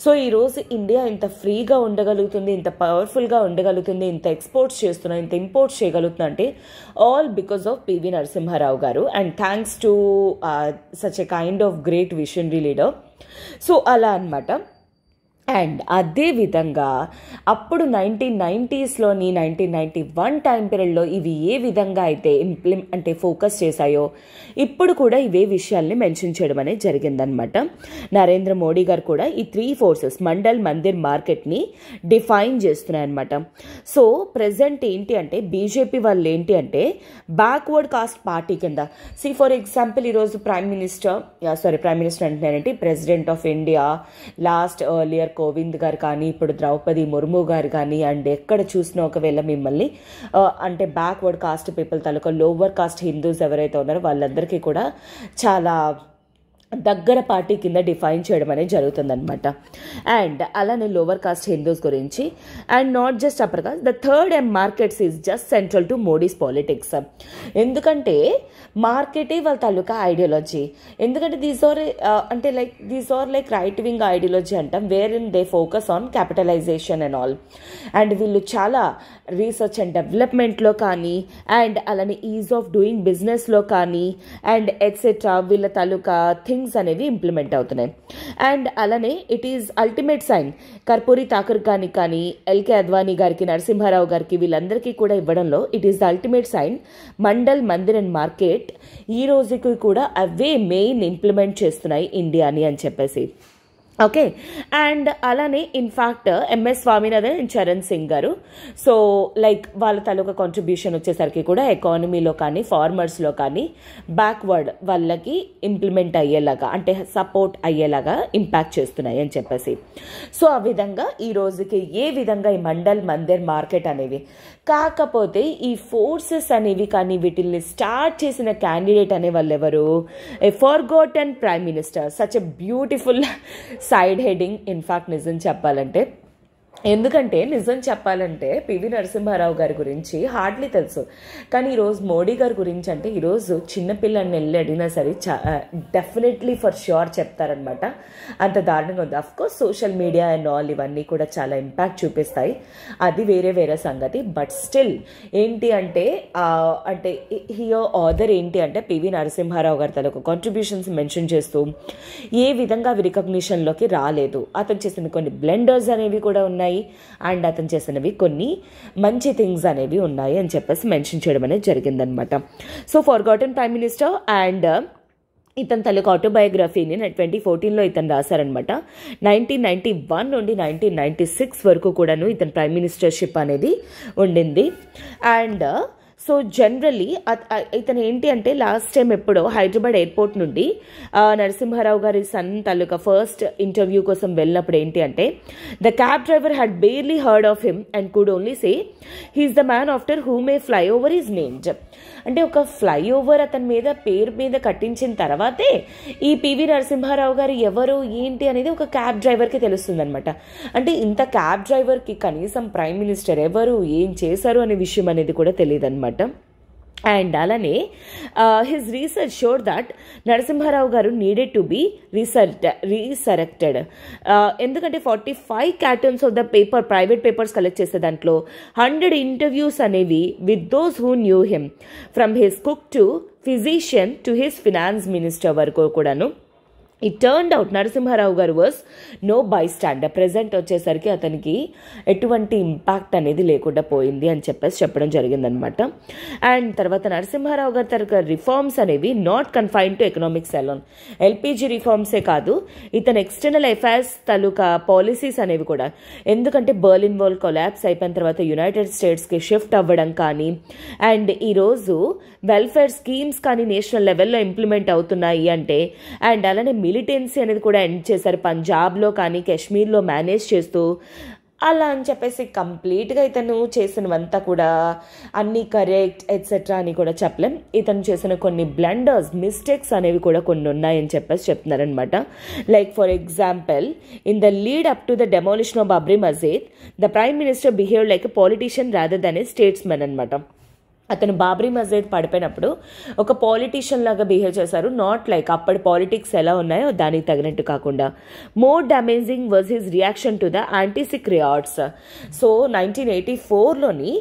సో ఈరోజు ఇండియా ఇంత ఫ్రీగా ఉండగలుగుతుంది, ఇంత పవర్ఫుల్గా ఉండగలుగుతుంది, ఇంత ఎక్స్పోర్ట్స్ చేస్తున్నా, ఇంత ఇంపోర్ట్స్ చేయగలుగుతున్నా అంటే all because of PV Narasimha Rao గారు. And thanks to such a kind of great visionary leader. So అలా అనమాట. అండ్ అదేవిధంగా అప్పుడు 1990స్లోని 1991 టైం పీరియడ్లో ఇవి ఏ విధంగా అయితే అంటే ఫోకస్ చేశాయో ఇప్పుడు కూడా ఇవే విషయాల్ని మెన్షన్ చేయడం అనేది జరిగిందనమాట. నరేంద్ర మోడీ గారు కూడా ఈ 3 ఫోర్సెస్ మండల్, మందిర్, మార్కెట్ని డిఫైన్ చేస్తున్నాయన్నమాట. సో ప్రజెంట్ ఏంటి అంటే బీజేపీ వాళ్ళు ఏంటి అంటే బ్యాక్వర్డ్ కాస్ట్ పార్టీ కింద, ఫర్ ఎగ్జాంపుల్ ఈరోజు ప్రైమ్ మినిస్టర్ అంటున్నానంటే president of India last earlier Kovind గారు కానీ, ఇప్పుడు ద్రౌపది ముర్ము గారు కానీ, అండ్ ఎక్కడ చూసినా ఒకవేళ మిమ్మల్ని అంటే బ్యాక్వర్డ్ కాస్ట్ పీపుల్ తాలూకా లోవర్ కాస్ట్ హిందూస్ ఎవరైతే ఉన్నారో వాళ్ళందరికీ కూడా చాలా దగ్గర పార్టీ కింద డిఫైన్ చేయడం అనేది జరుగుతుందన్నమాట. అండ్ అలానే లోవర్ కాస్ట్ హిందూస్ గురించి and not just upper caste, the third markets is just central to Modi's politics. ఎందుకంటే మార్కెటే వాళ్ళ తాలూకా ఐడియాలజీ. ఎందుకంటే these are like right wing ideology అంటాం, where in they focus on capitalisation and all. And వీళ్ళు చాలా research and డెవలప్మెంట్లో కానీ, అండ్ అలానే ఈజ్ ఆఫ్ డూయింగ్ బిజినెస్లో కానీ, అండ్ ఎట్సెట్రా వీళ్ళ తాలూకా థింగ్స్ అనేవి ఇంప్లిమెంట్ అవుతున్నాయి. అండ్ అలానే it is ultimate sign Karpoori Thakur గారికి కానీ, ఎల్కే అద్వానీ గారికి, నరసింహారావు గారికి వీళ్ళందరికీ కూడా ఇవ్వడంలో it is the ultimate sign Mandal, Mandir and market ఈ రోజుకి కూడా అవే మెయిన్ ఇంప్లిమెంట్ చేస్తున్నాయి ఇండియాని అని చెప్పేసి. ఓకే. అండ్ అలానే in fact MS Swaminathan and Charan Singh గారు, సో లైక్ వాళ్ళ తాలూకా కాంట్రిబ్యూషన్ వచ్చేసరికి కూడా ఎకానమీలో కానీ, ఫార్మర్స్లో కానీ బ్యాక్వర్డ్ వాళ్ళకి ఇంప్లిమెంట్ అయ్యేలాగా, అంటే సపోర్ట్ అయ్యేలాగా ఇంపాక్ట్ చేస్తున్నాయి అని చెప్పేసి. సో ఆ విధంగా ఈ రోజుకి ఏ విధంగా ఈ మండల్, మందిర్, మార్కెట్ అనేవి, కాకపోతే ఈ ఫోర్సెస్ అనేవి కానీ వీటిల్ని స్టార్ట్ చేసిన క్యాండిడేట్ అనే వాళ్ళు ఎవరు, a forgotten prime minister. Such a beautiful side heading in fact నిజం చెప్పాలంటే. ఎందుకంటే నిజం చెప్పాలంటే పివి నరసింహారావు గారి గురించి హార్డ్లీ తెలుసు, కానీ ఈరోజు మోడీ గారి గురించి అంటే ఈరోజు చిన్నపిల్లని వెళ్ళి అడిగినా సరే డెఫినెట్లీ ఫర్ ష్యూర్ చెప్తారనమాట. అంత దారుణంగా ఉంది. Of course social media and all ఇవన్నీ కూడా చాలా ఇంపాక్ట్ చూపిస్తాయి, అది వేరే సంగతి. బట్ స్టిల్ ఏంటి అంటే అంటే హియో ఆథర్ ఏంటి అంటే పివి నరసింహారావు గారి తలకు కాంట్రిబ్యూషన్స్ మెన్షన్ చేస్తూ ఏ విధంగా అవి రికగ్నిషన్లోకి రాలేదు, అతను చేసిన కొన్ని బ్లెండర్స్ అనేవి కూడా ఉన్నాయి, ఉన్నాయి అండ్ అతను చేసినవి కొన్ని మంచి థింగ్స్ అనేవి ఉన్నాయి అని చెప్పేసి మెన్షన్ చేయడం అనేది జరిగిందనమాట. So forgotten prime minister and ఇతని తల్లికి ఆటోబయోగ్రఫీని 2014లో ఇతను రాశారనమాట. 1991 నుండి 1996 వరకు కూడాను ఇతని ప్రైమ్ మినిస్టర్షిప్ అనేది ఉండింది. అండ్ సో జనరల్లీ ఇతను ఏంటి అంటే లాస్ట్ టైం ఎప్పుడో హైదరాబాద్ ఎయిర్పోర్ట్ నుండి నరసింహారావు గారి సన్ తాలూకా ఫస్ట్ ఇంటర్వ్యూ కోసం వెళ్ళినప్పుడు ఏంటి అంటే the cab driver had barely heard of him and could only say he is the man after who may flyover is named. అంటే ఒక ఫ్లైఓవర్ అతని మీద పేరు మీద కట్టించిన తర్వాతే ఈ పివి నరసింహారావు గారు ఎవరు ఏంటి అనేది ఒక క్యాబ్ డ్రైవర్కి తెలుస్తుంది అనమాట. అంటే ఇంత క్యాబ్ డ్రైవర్కి కనీసం ప్రైమ్ మినిస్టర్ ఎవరు ఏం చేశారు అనే విషయం అనేది కూడా తెలియదు అనమాట. అండ్ అలానే his research showed that Narasimha Rao garu needed to be resurrected. ఎందుకంటే 45 cartons of the paper private papers collect చేసే దాంట్లో 100 ఇంటర్వ్యూస్ అనేవి with those who knew him from his cook to physician to his finance minister వరకు కూడాను. It turned out Narasimha Rao garu was no bystander. Present వచ్చేసరికి అతనికి ఎటువంటి impact అనేది లేకుండా పోయింది అని చెప్పేసి చెప్పడం జరిగిందనమాట. అండ్ తర్వాత నరసింహారావు గారి తరగతి రిఫార్మ్స్ అనేవి not confine to economics alone. LPG రిఫార్మ్సే కాదు, ఇతను ఎక్స్టర్నల్ అఫైర్స్ తాలూకా పాలసీస్ అనేవి కూడా. ఎందుకంటే బర్లిన్ వాల్ కొలాప్స్ అయిపోయిన తర్వాత యునైటెడ్ స్టేట్స్కి షిఫ్ట్ అవ్వడం కానీ అండ్ ఈరోజు వెల్ఫేర్ స్కీమ్స్ కానీ నేషనల్ లెవెల్లో ఇంప్లిమెంట్ అవుతున్నాయి అంటే అండ్ అలానే మిలిటెన్సీ అనేది కూడా ఎండ్ చేశారు. పంజాబ్లో కానీ కాశ్మీర్లో మేనేజ్ చేస్తూ అలా అని చెప్పేసి కంప్లీట్గా ఇతను చేసినవంతా కూడా అన్నీ కరెక్ట్ ఎట్సెట్రా అని కూడా చెప్పలేం. ఇతను చేసిన కొన్ని బ్లండర్స్ మిస్టేక్స్ అనేవి కూడా కొన్ని ఉన్నాయని చెప్పేసి చెప్తున్నారనమాట. Like for example in the lead up to the demolition of Babri Masjid the prime minister behave like a politician rather than A statesmen అనమాట. అతను బాబ్రీ మస్జిద్ పడిపోయినప్పుడు ఒక పాలిటీషియన్ లాగా బిహేవ్ చేశారు. నాట్ లైక్ అప్పటి పాలిటిక్స్ ఎలా ఉన్నాయో దానికి తగినట్టు కాకుండా. More damaging was his reaction to the anti Sikh riots. So 1984లోని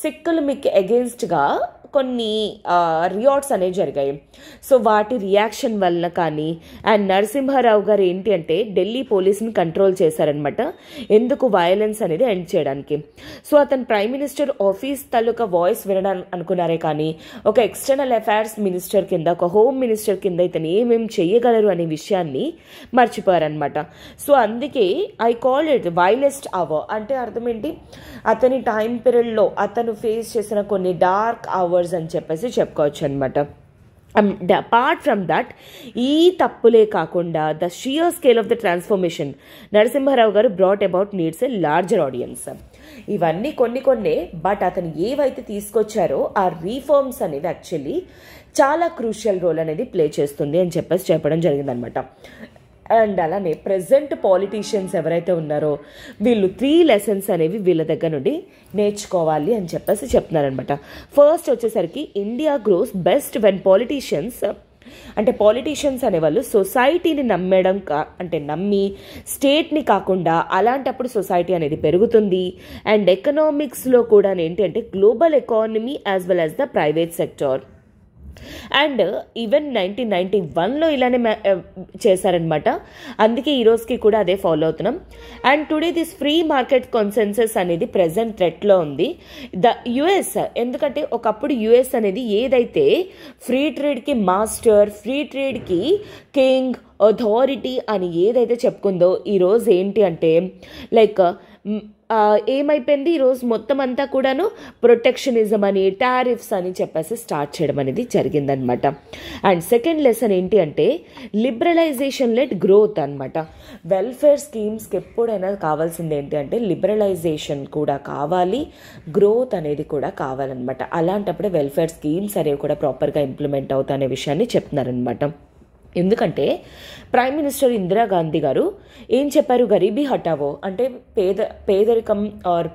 సిక్కులకి అగేన్స్ట్గా కొన్ని రియాట్స్ అనేవి జరిగాయి. సో వాటి రియాక్షన్ వలన కానీ అండ్ నరసింహారావు గారు ఏంటి అంటే ఢిల్లీ పోలీసుని కంట్రోల్ చేశారనమాట. ఎందుకు వయలెన్స్ అనేది ఎండ్ చేయడానికి. సో అతను ప్రైమ్ మినిస్టర్ ఆఫీస్ తాలూకా వాయిస్ వినడానికి అనుకున్నారే కానీ ఒక ఎక్స్టర్నల్ అఫైర్స్ మినిస్టర్ కింద ఒక హోమ్ మినిస్టర్ కింద ఇతను ఏమేమి చేయగలరు అనే విషయాన్ని మర్చిపోయారనమాట. సో అందుకే ఐ కాల్ ఇట్ వైలెస్ట్ అవర్. అంటే అర్థం ఏంటి, అతని టైం పీరియడ్లో అతను ఫేస్ చేసిన కొన్ని డార్క్ అవర్స్ అని చెప్పేసి చెప్పుకోవచ్చు అనమాట. అపార్ట్ ఫ్రమ్ దట్ ఈ తప్పులే కాకుండా the sheer scale of the transformation Narasimha Rao గారు brought about needs a larger audience. ఇవన్నీ కొన్ని బట్ అతను ఏవైతే తీసుకొచ్చారో ఆ రీఫార్మ్స్ అనేవి యాక్చువల్లీ చాలా క్రూషియల్ రోల్ అనేది ప్లే చేస్తుంది అని చెప్పేసి చెప్పడం జరిగిందనమాట. అండ్ అలానే ప్రెజెంట్ పాలిటీషియన్స్ ఎవరైతే ఉన్నారో వీళ్ళు 3 lessons అనేవి వీళ్ళ దగ్గర నుండి నేర్చుకోవాలి అని చెప్పేసి చెప్తున్నారనమాట. ఫస్ట్ వచ్చేసరికి India gross best when politicians అంటే పాలిటీషియన్స్ అనేవాళ్ళు సొసైటీని నమ్మి స్టేట్ని కాకుండా అలాంటప్పుడు సొసైటీ అనేది పెరుగుతుంది. అండ్ ఎకనామిక్స్లో కూడా ఏంటి అంటే global economy as well as the private sector. And even 1991లో ఇలానే చేశారనమాట. అందుకే ఈ రోజుకి కూడా అదే ఫాలో అవుతున్నాం. And today this free market consensus అనేది ప్రెజెంట్ థ్రెట్లో ఉంది. ద యుఎస్, ఎందుకంటే ఒకప్పుడు యుఎస్ అనేది ఏదైతే ఫ్రీ ట్రేడ్కి మాస్టర్, ఫ్రీ ట్రేడ్కి కింగ్, అథారిటీ అని ఏదైతే చెప్పుకుందో ఈరోజు ఏంటి అంటే లైక్ ఏమైపోయింది, ఈరోజు మొత్తం అంతా కూడాను ప్రొటెక్షనిజం అని టారిఫ్స్ అని చెప్పేసి స్టార్ట్ చేయడం అనేది జరిగిందనమాట. అండ్ సెకండ్ లెసన్ ఏంటి అంటే లిబరలైజేషన్ లెట్ గ్రోత్ అనమాట. వెల్ఫేర్ స్కీమ్స్కి ఎప్పుడైనా కావాల్సింది ఏంటి అంటే లిబరలైజేషన్ కూడా కావాలి, గ్రోత్ అనేది కూడా కావాలన్నమాట. అలాంటప్పుడే వెల్ఫేర్ స్కీమ్స్ అనేవి కూడా ప్రాపర్గా ఇంప్లిమెంట్ అవుతాయి అనే విషయాన్ని చెప్తున్నారనమాట. ఎందుకంటే ప్రైమ్ మినిస్టర్ ఇందిరాగాంధీ గారు ఏం చెప్పారు, గరీబీ హటావో అంటే పేదరికం ఆర్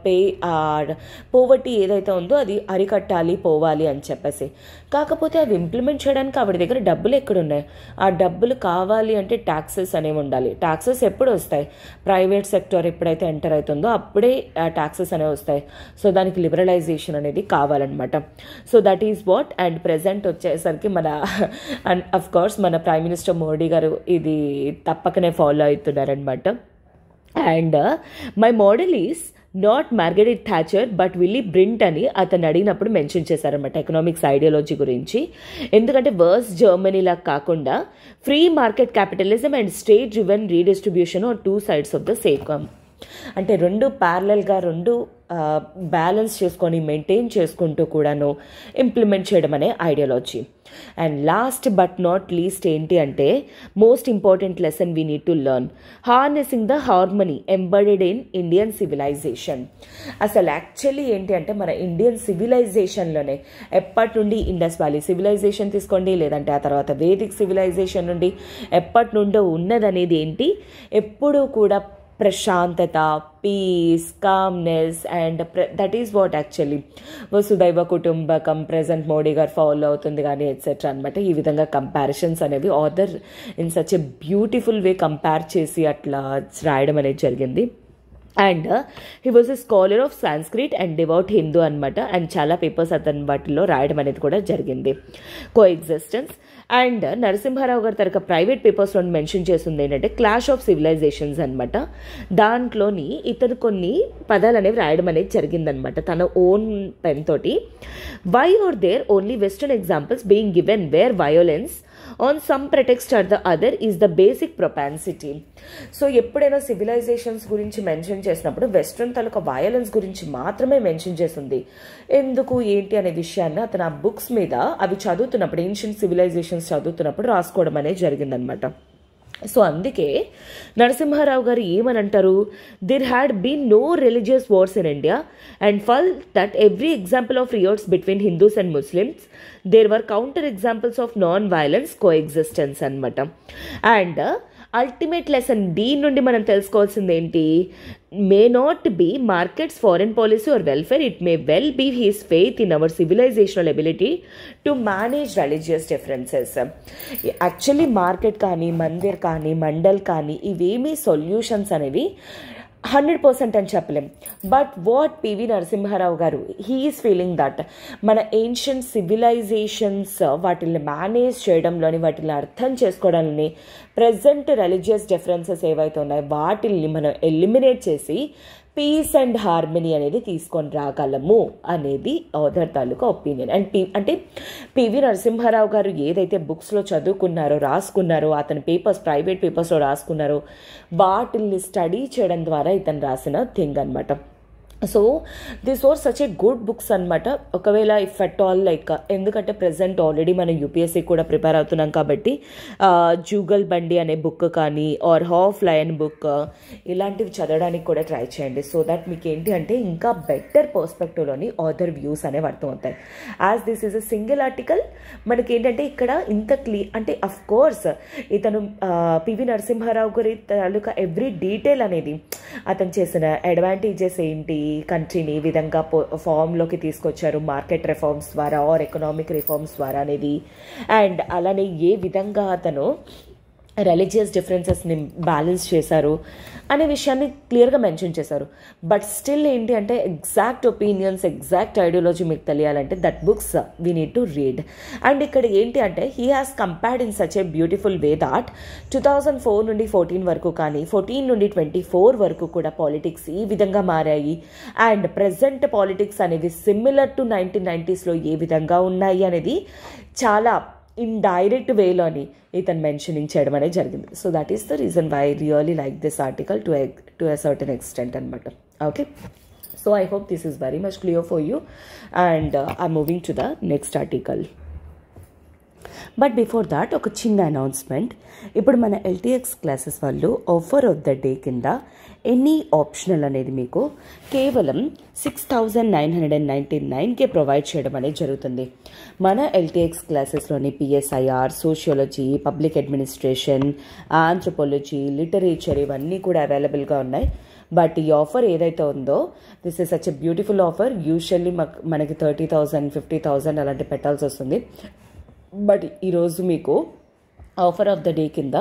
పోవర్టీ ఏదైతే ఉందో అది అరికట్టాలి, పోవాలి అని చెప్పేసి. కాకపోతే అవి ఇంప్లిమెంట్ చేయడానికి ఆవిడ దగ్గర డబ్బులు ఎక్కడున్నాయి? ఆ డబ్బులు కావాలి అంటే ట్యాక్సెస్ అనేవి ఉండాలి. ట్యాక్సెస్ ఎప్పుడు వస్తాయి? ప్రైవేట్ సెక్టర్ ఎప్పుడైతే ఎంటర్ అవుతుందో అప్పుడే ట్యాక్సెస్ అనేవి వస్తాయి. సో దానికి లిబరలైజేషన్ అనేది కావాలన్నమాట. So that is what. And present వచ్చేసరికి మన అఫ్ కోర్స్ మన ప్రైమ్ మినిస్టర్ మోడీ గారు ఇది తప్పకనే ఫాలో అవుతున్నారనమాట. And my model is not Margaret Thatcher but Willy Brandt అని అతను అడిగినప్పుడు మెన్షన్ చేశారనమాట ఎకనామిక్స్ ఐడియాలజీ గురించి. ఎందుకంటే వర్స్ జర్మనీలా కాకుండా free market capitalism and state driven redistribution on 2 sides of the same. అంటే రెండు ప్యారలల్గా రెండు బ్యాలెన్స్ చేసుకొని మెయింటైన్ చేసుకుంటూ కూడాను ఇంప్లిమెంట్ చేయడం అనే ideology. And last but not least ఏంటి అంటే most important lesson we need to learn, harnessing the harmony embedded in Indian civilisation. అసలు యాక్చువల్లీ ఏంటి అంటే మన ఇండియన్ సివిలైజేషన్లోనే ఎప్పటి నుండి ఇండస్ వ్యాలీ సివిలైజేషన్ తీసుకోండి, లేదంటే ఆ తర్వాత వేదిక్ సివిలైజేషన్ నుండి ఎప్పటి నుండో ఉన్నదనేది ఏంటి, ఎప్పుడూ కూడా ప్రశాంతత, peace, calmness and that is what actually Vasudhaiva Kutumbakam present Modi గారు ఫాలో అవుతుంది కానీ ఎట్సెట్రా అనమాట. ఈ విధంగా కంపారిజన్స్ అనేవి author in such a beautiful way compare చేసి అట్లా రాయడం అనేది జరిగింది. And he was a scholar of Sanskrit and devout Hindu అనమాట. అండ్ చాలా పేపర్స్ అతని వాటిల్లో రాయడం అనేది కూడా జరిగింది. కో ఎగ్జిస్టెన్స్ అండ్ నరసింహారావు గారు తనక ప్రైవేట్ పేపర్స్లో మెన్షన్ చేస్తుంది ఏంటంటే క్లాష్ ఆఫ్ సివిలైజేషన్స్ అనమాట. దాంట్లోని ఇతను కొన్ని పదాలు అనేవి రాయడం అనేది జరిగిందనమాట తన ఓన్ పెన్ తోటి. Why are there only western examples being given where violence on some pretext or the other is the basic propensity. So ఎప్పుడైనా సివిలైజేషన్స్ గురించి మెన్షన్ చేసినప్పుడు వెస్ట్రన్ తాలూకా వయలెన్స్ గురించి మాత్రమే మెన్షన్ చేస్తుంది. ఎందుకు ఏంటి అనే విషయాన్ని అతను ఆ బుక్స్ మీద అవి చదువుతున్నప్పుడు ఏన్షియంట్ సివిలైజేషన్స్ చదువుతున్నప్పుడు రాసుకోవడం అనేది జరిగిందనమాట. సో అందుకే నరసింహారావు గారు ఏమని అంటారు, there had been no religious wars in India and full that every example of riots between Hindus and Muslims there were counter examples of non violence co existence అనమాట. అండ్ అల్టిమేట్ లెసన్ దీని నుండి మనం తెలుసుకోవాల్సింది ఏంటి, may not be markets foreign policy or welfare, it may well be his faith in our civilisational ability to manage religious differences. Actually market కానీ మందిర్ కానీ మండల్ కానీ ఇవేమీ సొల్యూషన్స్ అనేవి 100% అని చెప్పలేం. బట్ వాట్ పివి నరసింహారావు గారు హీఈస్ ఫీలింగ్ దట్ మన ancient civilisations వాటిని మేనేజ్ చేయడంలోని వాటిని అర్థం చేసుకోవడంలోని ప్రజెంట్ రిలీజియస్ డిఫరెన్సెస్ ఏవైతే ఉన్నాయో వాటిని మనం ఎలిమినేట్ చేసి పీస్ అండ్ హార్మనీ అనేది తీసుకొని రాగలము అనేది ఆథర్ తాలూకా ఒపీనియన్. అండ్ అంటే పివి నరసింహారావు గారు ఏదైతే బుక్స్లో చదువుకున్నారో రాసుకున్నారో అతని పేపర్స్ ప్రైవేట్ పేపర్స్లో రాసుకున్నారో వాటిని స్టడీ చేయడం ద్వారా ఇతను రాసిన థింగ్ అనమాట. So this war such a good books అనమాట. ఒకవేళ ఇఫ్ అట్ ఆల్ లైక్ ఎందుకంటే ప్రజెంట్ ఆల్రెడీ మనం యూపీఎస్సీ కూడా ప్రిపేర్ అవుతున్నాం కాబట్టి జూగల్ బండి అనే బుక్ కానీ ఆర్ హాఫ్ లయన్ బుక్ ఇలాంటివి చదవడానికి కూడా ట్రై చేయండి. సో దట్ మీకు ఏంటి అంటే ఇంకా బెటర్ పర్స్పెక్టివ్లోని ఆథర్ వ్యూస్ అనేవి అర్థమవుతాయి. As this is a single article మనకి ఏంటంటే ఇక్కడ ఇంత అంటే అఫ్ కోర్స్ ఇతను పివి నరసింహారావు గారి తాలూకా ఎవ్రీ డీటెయిల్ అనేది అతను చేసిన అడ్వాంటేజెస్ ఏంటి, కంట్రీని ఈ విధంగా ఫామ్లోకి తీసుకొచ్చారు మార్కెట్ రిఫార్మ్స్ ద్వారా ఆర్ ఎకనామిక్ రిఫార్మ్స్ ద్వారా అనేది, అండ్ అలానే ఏ విధంగా అతను రిలీజియస్ డిఫరెన్సెస్ని బ్యాలెన్స్ చేశారు అనే విషయాన్ని క్లియర్గా మెన్షన్ చేశారు. బట్ స్టిల్ ఏంటి అంటే ఎగ్జాక్ట్ ఒపీనియన్స్ ఎగ్జాక్ట్ ఐడియాలజీ మీకు తెలియాలంటే that books we need to read. And ఇక్కడ ఏంటి అంటే he has compared in such a beautiful way that 2004 నుండి 14 వరకు కానీ 14 నుండి 24 వరకు కూడా పాలిటిక్స్ ఈ విధంగా మారాయి అండ్ ప్రజెంట్ పాలిటిక్స్ అనేవి సిమిలర్ టు 1990s ఏ విధంగా ఉన్నాయి అనేది చాలా ఇండైరెక్ట్ వేలోని ఇతను మెన్షనింగ్ చేయడం అనేది జరిగింది. So that is the reason why I really like this article to a certain extent అనమాట. Okay, so I hope this is very much clear for you and I moving to the next article. But before that ఒక చిన్న announcement. ఇప్పుడు మన LTX classes వాళ్ళు offer of the day కింద any optional అనేది మీకు కేవలం 6,999కే ప్రొవైడ్ చేయడం అనేది జరుగుతుంది. మన ఎల్టీఎక్స్ క్లాసెస్లోని PSIR, sociology, public administration, anthropology, literature ఇవన్నీ కూడా అవైలబుల్గా ఉన్నాయి. బట్ ఈ ఆఫర్ ఏదైతే ఉందో this is such a beautiful offer. Usually మనకి 30,000 50,000 అలాంటి పెట్టాల్సి వస్తుంది. బట్ ఈరోజు మీకు ఆఫర్ ఆఫ్ ద డే కింద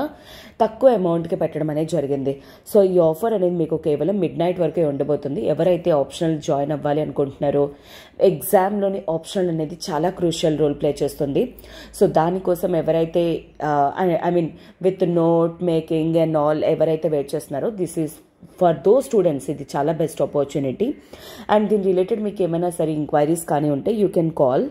తక్కువ అమౌంట్కి పెట్టడం అనేది జరిగింది. సో ఈ ఆఫర్ అనేది మీకు కేవలం మిడ్-నైట్ వరకే ఉండబోతుంది. ఎవరైతే ఆప్షనల్ జాయిన్ అవ్వాలి అనుకుంటున్నారో ఎగ్జామ్లోని ఆప్షనల్ అనేది చాలా క్రూషియల్ రోల్ ప్లే చేస్తుంది. సో దానికోసం ఎవరైతే I mean with note making and all ఎవరైతే వెయిట్ చేస్తున్నారో this is for those students ఇది చాలా బెస్ట్ ఆపర్చునిటీ. అండ్ దీని రిలేటెడ్ మీకు ఏమైనా సరే ఇంక్వైరీస్ కానీ ఉంటే యూ కెన్ కాల్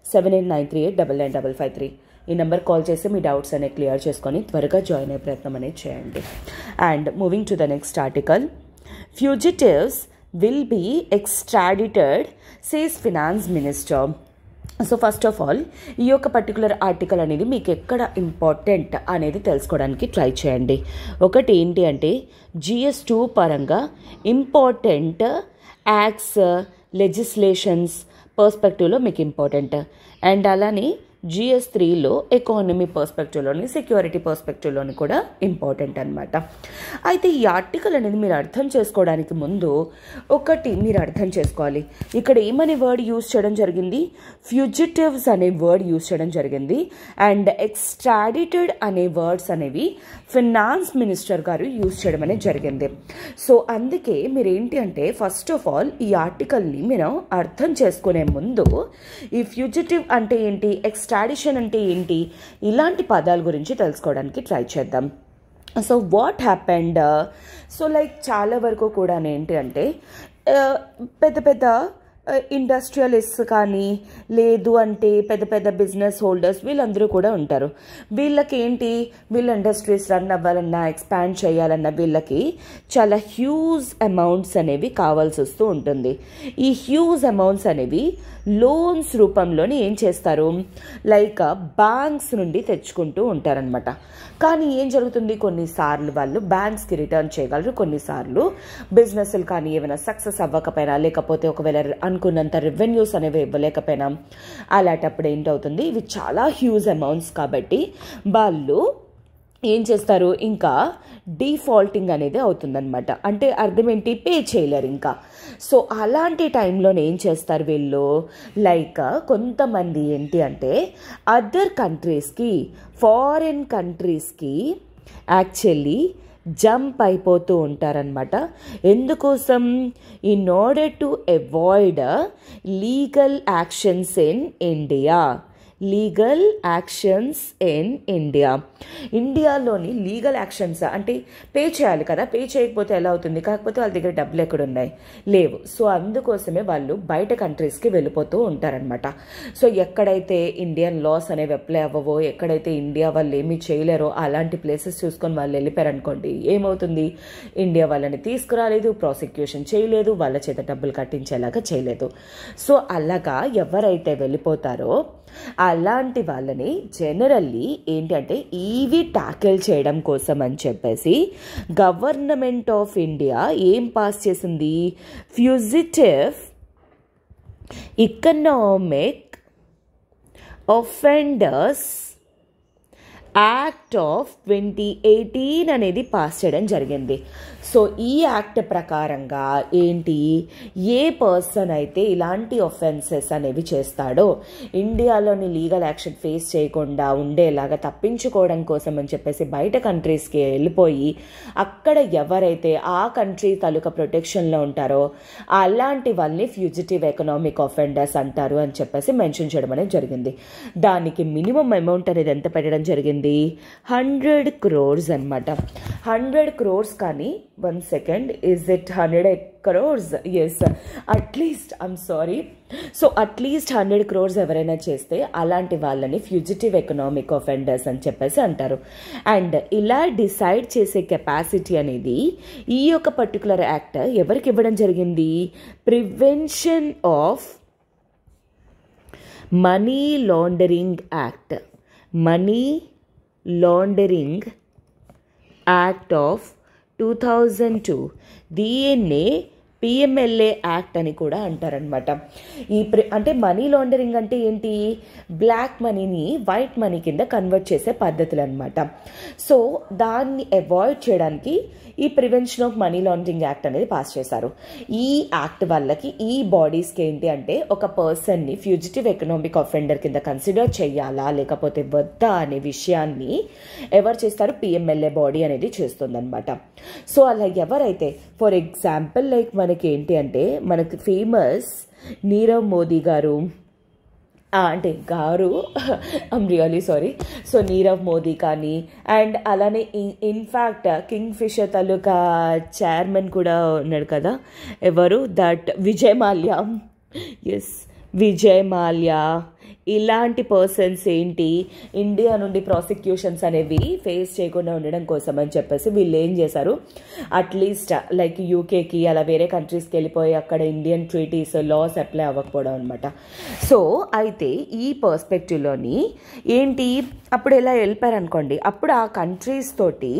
7893899553. ఈ నెంబర్ కాల్ చేసి మీ డౌట్స్ అనేవి క్లియర్ చేసుకొని త్వరగా జాయిన్ అయ్యే ప్రయత్నం అనేది చేయండి. And moving to the next article, fugitives will be extradited says finance minister. So first of all ఈ యొక్క పర్టికులర్ ఆర్టికల్ అనేది మీకు ఎక్కడ ఇంపార్టెంట్ అనేది తెలుసుకోవడానికి ట్రై చేయండి. ఒకటి ఏంటి అంటే GS2 పరంగా ఇంపార్టెంట్ యాక్ట్స్, లెజిస్లేషన్స్ పర్స్పెక్టివ్లో మీకు ఇంపార్టెంట్. అండ్ అలానే GS3లో ఎకానమీ పర్స్పెక్టివ్లోని, సెక్యూరిటీ పర్స్పెక్టివ్లోని కూడా ఇంపార్టెంట్ అనమాట. అయితే ఈ ఆర్టికల్ అనేది మీరు అర్థం చేసుకోవడానికి ముందు ఒకటి మీరు అర్థం చేసుకోవాలి. ఇక్కడ ఏమనే వర్డ్ యూజ్ చేయడం జరిగింది, ఫ్యూజిటివ్స్ అనే వర్డ్ యూజ్ చేయడం జరిగింది. అండ్ ఎక్స్ట్రాడిటెడ్ అనే వర్డ్స్ అనేవి ఫినాన్స్ మినిస్టర్ గారు యూజ్ చేయడం అనేది జరిగింది. సో అందుకే మీరు ఏంటి అంటే ఫస్ట్ ఆఫ్ ఆల్ ఈ ఆర్టికల్ని మీరు అర్థం చేసుకునే ముందు ఈ ఫ్యూజిటివ్ అంటే ఏంటి, ఎక్స్ట్రాడిషన్ అంటే ఏంటి, ఇలాంటి పదాల గురించి తెలుసుకోవడానికి ట్రై చేద్దాం. So what happened, so like చాలా వరకు కూడా ఏంటి అంటే పెద్ద పెద్ద ఇండస్ట్రియలిస్ట్ కానీ లేదు అంటే పెద్ద పెద్ద బిజినెస్ హోల్డర్స్ వీళ్ళందరూ కూడా ఉంటారు. వీళ్ళకి ఏంటి, వీళ్ళ ఇండస్ట్రీస్ రన్ అవ్వాలన్నా, ఎక్స్పాండ్ చేయాలన్నా వీళ్ళకి చాలా హ్యూజ్ అమౌంట్స్ అనేవి కావాల్సి వస్తూ ఉంటుంది. ఈ హ్యూజ్ అమౌంట్స్ అనేవి లోన్స్ రూపంలోనే ఏం చేస్తారు, లైక్ బ్యాంక్స్ నుండి తెచ్చుకుంటూ ఉంటారనమాట. కానీ ఏం జరుగుతుంది, కొన్నిసార్లు వాళ్ళు బ్యాంక్స్కి రిటర్న్ చేయగలరు, కొన్నిసార్లు బిజినెస్లు కానీ ఏమైనా సక్సెస్ అవ్వకపోయినా లేకపోతే ఒకవేళ అనుకున్నంత రెవెన్యూస్ అనేవి ఇవ్వలేకపోయినా అలాంటప్పుడు ఏంటవుతుంది, ఇవి చాలా హ్యూజ్ అమౌంట్స్ కాబట్టి వాళ్ళు ఏం చేస్తారు, ఇంకా డిఫాల్టింగ్ అనేది అవుతుందన్నమాట. అంటే అర్థం ఏంటి, పే చేయలేరు ఇంకా. సో అలాంటి టైంలోనే ఏం చేస్తారు వీళ్ళు, లైక్ కొంతమంది ఏంటి అంటే అదర్ కంట్రీస్కి, ఫారిన్ కంట్రీస్కి యాక్చువల్లీ జంప్ అయిపోతూ ఉంటారనమాట. ఎందుకోసం, in order to avoid legal actions in India. Legal actions in India, ఇండియాలోని లీగల్ యాక్షన్స్ అంటే పే చేయాలి కదా, పే చేయకపోతే ఎలా అవుతుంది, కాకపోతే వాళ్ళ దగ్గర డబ్బులు ఎక్కడున్నాయి, లేవు. సో అందుకోసమే వాళ్ళు బయట కంట్రీస్కి వెళ్ళిపోతూ ఉంటారనమాట. సో ఎక్కడైతే ఇండియన్ లాస్ అనేవి అప్లై అవ్వవో, ఎక్కడైతే ఇండియా వాళ్ళు ఏమీ చేయలేరో అలాంటి ప్లేసెస్ చూసుకొని వాళ్ళు వెళ్ళిపోయారనుకోండి, ఏమవుతుంది, ఇండియా వాళ్ళని తీసుకురాలేదు, ప్రాసిక్యూషన్ చేయలేదు, వాళ్ళ చేత డబ్బులు కట్టించేలాగా చేయలేదు. సో అలాగా ఎవరైతే వెళ్ళిపోతారో అలాంటి వాళ్ళని జనరల్లీ ఏంటంటే ఇవి టాకిల్ చేయడం కోసం అని చెప్పేసి గవర్నమెంట్ ఆఫ్ ఇండియా ఏం పాస్ చేసింది, fugitive economic offenders act of 2018 అనేది పాస్ చేయడం జరిగింది. సో ఈ యాక్ట్ ప్రకారంగా ఏంటి, ఏ పర్సన్ అయితే ఇలాంటి ఒఫెన్సెస్ అనేవి చేస్తాడో, ఇండియాలోని లీగల్ యాక్షన్ ఫేస్ చేయకుండా ఉండేలాగా తప్పించుకోవడం కోసం అని చెప్పేసి బయట కంట్రీస్కి వెళ్ళిపోయి అక్కడ ఎవరైతే ఆ కంట్రీ తాలూకా ప్రొటెక్షన్లో ఉంటారో అలాంటి వాళ్ళని ఫ్యూజిటివ్ ఎకనామిక్ అఫెండర్స్ అంటారు అని చెప్పేసి మెన్షన్ చేయడం అనేది జరిగింది. దానికి మినిమం అమౌంట్ అనేది ఎంత పెట్టడం జరిగింది, 100 crores అనమాట. 100 crores కానీ 1 second, is it 100 crores? Yes, at least, I'm sorry. So at least 100 crores ఎవరైనా చేస్తే అలాంటి వాళ్ళని ఫ్యూజిటివ్ ఎకనామిక్ అఫెండర్స్ అని చెప్పేసి అంటారు. అండ్ ఇలా డిసైడ్ చేసే కెపాసిటీ అనేది ఈ యొక్క పర్టికులర్ యాక్ట్ ఎవరికి ఇవ్వడం జరిగింది, prevention of money laundering act, money laundering act of 2002, దీన్నే PMLA యాక్ట్ అని కూడా అంటారనమాట. అంటే మనీ లాండరింగ్ అంటే ఏంటి, బ్లాక్ మనీని వైట్ మనీ కింద కన్వర్ట్ చేసే పద్ధతులు అనమాట. సో దాన్ని అవాయిడ్ చేయడానికి ఈ prevention of money laundering act అనేది పాస్ చేశారు. ఈ యాక్ట్ వాళ్ళకి, ఈ బాడీస్కి ఏంటి అంటే ఒక పర్సన్ని ఫ్యూజిటివ్ ఎకనామిక్ అఫెండర్ కింద కన్సిడర్ చేయాలా లేకపోతే వద్దా అనే విషయాన్ని ఎవరు చేస్తారు, PMLA బాడీ అనేది చేస్తుందన్నమాట. సో అలా ఎవరైతే, ఫర్ ఎగ్జాంపుల్ లైక్ మనకి ఏంటి అంటే మనకి ఫేమస్ నీరవ్ మోదీ గారు, అంటే గారు, I'm really sorry. So Nirav Modi కానీ, అండ్ అలానే ఇన్ఫ్యాక్ట్ కింగ్ ఫిషర్ తాలూకా చైర్మన్ కూడా ఉన్నాడు కదా, ఎవరు దట్, విజయ్ మాల్యా. ఎస్, విజయ్ మాల్యా. ఇలాంటి పర్సన్స్ ఏంటి, ఇండియా నుండి ప్రాసిక్యూషన్స్ అనేవి ఫేస్ చేయకుండా ఉండడం కోసం అని చెప్పేసి వీళ్ళు ఏం చేశారు, అట్లీస్ట్ లైక్ యూకేకి అలా వేరే కంట్రీస్కి వెళ్ళిపోయి అక్కడ ఇండియన్ ట్రీటీస్ లాస్ అప్లై అవ్వకపోవడం అనమాట. సో అయితే ఈ పర్స్పెక్టివ్లోని ఏంటి, అప్పుడు ఎలా వెళ్ళిపోయారు అనుకోండి, అప్పుడు ఆ కంట్రీస్ తోటి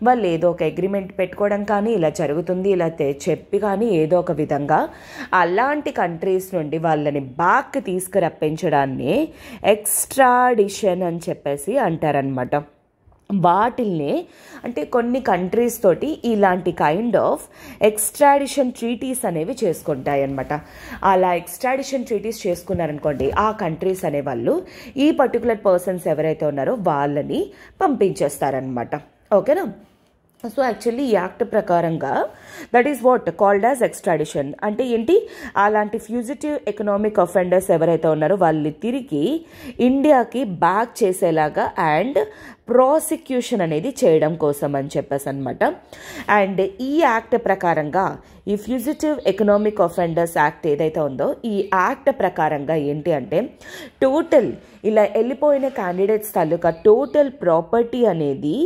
వాళ్ళు ఏదో ఒక అగ్రిమెంట్ పెట్టుకోవడం కానీ, ఇలా జరుగుతుంది ఇలా చెప్పి కానీ ఏదో ఒక విధంగా అలాంటి కంట్రీస్ నుండి వాళ్ళని బ్యాక్ తీసుకురప్పించడాన్ని ఎక్స్ట్రాడిషన్ అని చెప్పేసి అంటారనమాట. వాటిల్ని అంటే కొన్ని కంట్రీస్ తోటి ఇలాంటి కైండ్ ఆఫ్ ఎక్స్ట్రాడిషన్ ట్రీటీస్ అనేవి చేసుకుంటాయి అన్నమాట. అలా ఎక్స్ట్రాడిషన్ ట్రీటీస్ చేసుకున్నారనుకోండి, ఆ కంట్రీస్ అనేవాళ్ళు ఈ పర్టికులర్ పర్సన్స్ ఎవరైతే ఉన్నారో వాళ్ళని పంపించేస్తారనమాట. ఓకేనా. సో యాక్చువల్లీ ఈ యాక్ట్ ప్రకారంగా that is what called as extradition. అంటే ఏంటి, అలాంటి ఫ్యూజిటివ్ ఎకనామిక్ అఫెండర్స్ ఎవరైతే ఉన్నారో వాళ్ళు తిరిగి ఇండియాకి బ్యాక్ చేసేలాగా అండ్ ప్రాసిక్యూషన్ అనేది చేయడం కోసం అని చెప్పేసి అనమాట. అండ్ ఈ యాక్ట్ ప్రకారంగా ఈ ఫ్యూజిటివ్ ఎకనామిక్ అఫెండర్స్ యాక్ట్ ఏదైతే ఉందో ఈ యాక్ట్ ప్రకారంగా ఏంటి అంటే టోటల్ ఇలా వెళ్ళిపోయిన క్యాండిడేట్స్ తాలూకా టోటల్ ప్రాపర్టీ అనేది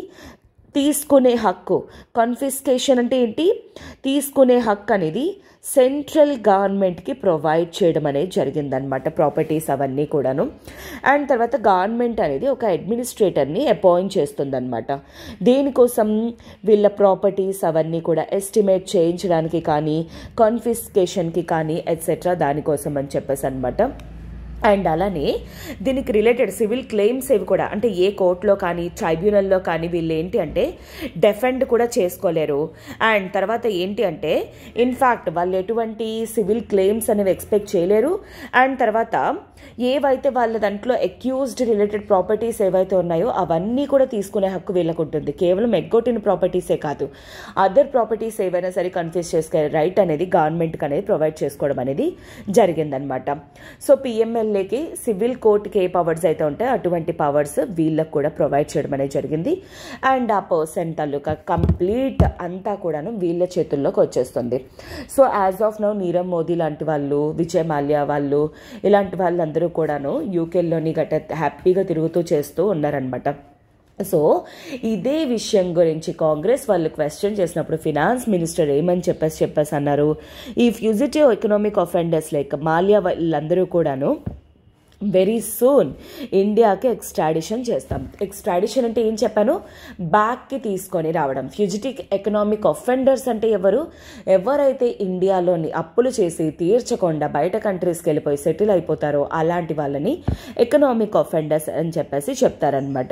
తీసుకునే హక్కు, కన్ఫిస్కేషన్ అంటే ఏంటి, తీసుకునే హక్కు అనేది సెంట్రల్ గవర్నమెంట్కి ప్రొవైడ్ చేయడం అనేది జరిగిందనమాట, ప్రాపర్టీస్ అవన్నీ కూడాను. అండ్ తర్వాత గవర్నమెంట్ అనేది ఒక అడ్మినిస్ట్రేటర్ని అపాయింట్ చేస్తుందన్నమాట. దేనికోసం, వీళ్ళ ప్రాపర్టీస్ అవన్నీ కూడా ఎస్టిమేట్ చేయించడానికి కానీ, కన్ఫిస్కేషన్కి కానీ ఎట్సెట్రా దానికోసం అని చెప్పేసి అనమాట. అండ్ అలానే దీనికి రిలేటెడ్ సివిల్ క్లెయిమ్స్ ఏవి కూడా అంటే ఏ కోర్టులో కానీ ట్రైబ్యునల్లో కానీ వీళ్ళు ఏంటి అంటే డెఫెండ్ కూడా చేసుకోలేరు. అండ్ తర్వాత ఏంటి అంటే ఇన్ఫ్యాక్ట్ వాళ్ళు ఎటువంటి సివిల్ క్లెయిమ్స్ అనేవి ఎక్స్పెక్ట్ చేయలేరు. అండ్ తర్వాత ఏవైతే వాళ్ళ దాంట్లో అక్యూజ్డ్ రిలేటెడ్ ప్రాపర్టీస్ ఏవైతే ఉన్నాయో అవన్నీ కూడా తీసుకునే హక్కు వీళ్ళకు ఉంటుంది. కేవలం ఎగ్గొట్టిన ప్రాపర్టీసే కాదు, అదర్ ప్రాపర్టీస్ ఏవైనా సరే కన్ఫ్యూజ్ చేసుకునే రైట్ అనేది గవర్నమెంట్కి అనేది ప్రొవైడ్ చేసుకోవడం అనేది జరిగిందనమాట. సో పిఎంఎల్ఏకి సివిల్ కోర్టుకి ఏ పవర్స్ అయితే ఉంటాయో అటువంటి పవర్స్ వీళ్ళకు కూడా ప్రొవైడ్ చేయడం అనేది జరిగింది. అండ్ ఆ పర్సన్ తాలూకా కంప్లీట్ అంతా కూడాను వీళ్ళ చేతుల్లోకి వచ్చేస్తుంది. So as of now Nirav Modi లాంటి వాళ్ళు, విజయ్ మాల్యా వాళ్ళు, ఇలాంటి వాళ్ళందరూ కూడాను యూకేలోని గట్ట హ్యాపీగా తిరుగుతూ చేస్తూ ఉన్నారనమాట. సో ఇదే విషయం గురించి కాంగ్రెస్ వాళ్ళు క్వశ్చన్ చేసినప్పుడు ఫినాన్స్ మినిస్టర్ ఏమని చెప్పేసి అన్నారు, ఈ fugitive economic offenders like Mallya వాళ్ళందరూ కూడాను వెరీ సూన్ ఇండియాకి ఎక్స్ట్రాడిషన్ చేస్తాం. ఎక్స్ట్రాడిషన్ అంటే ఏం చెప్పాను, బ్యాక్కి తీసుకొని రావడం. ఫ్యూజిటివ్ ఎకనామిక్ అఫెండర్స్ అంటే ఎవరైతే ఇండియాలోని అప్పులు చేసి తీర్చకుండా బయట కంట్రీస్కి వెళ్ళిపోయి సెటిల్ అయిపోతారో అలాంటి వాళ్ళని ఎకనామిక్ అఫెండర్స్ అని చెప్పేసి చెప్తారనమాట.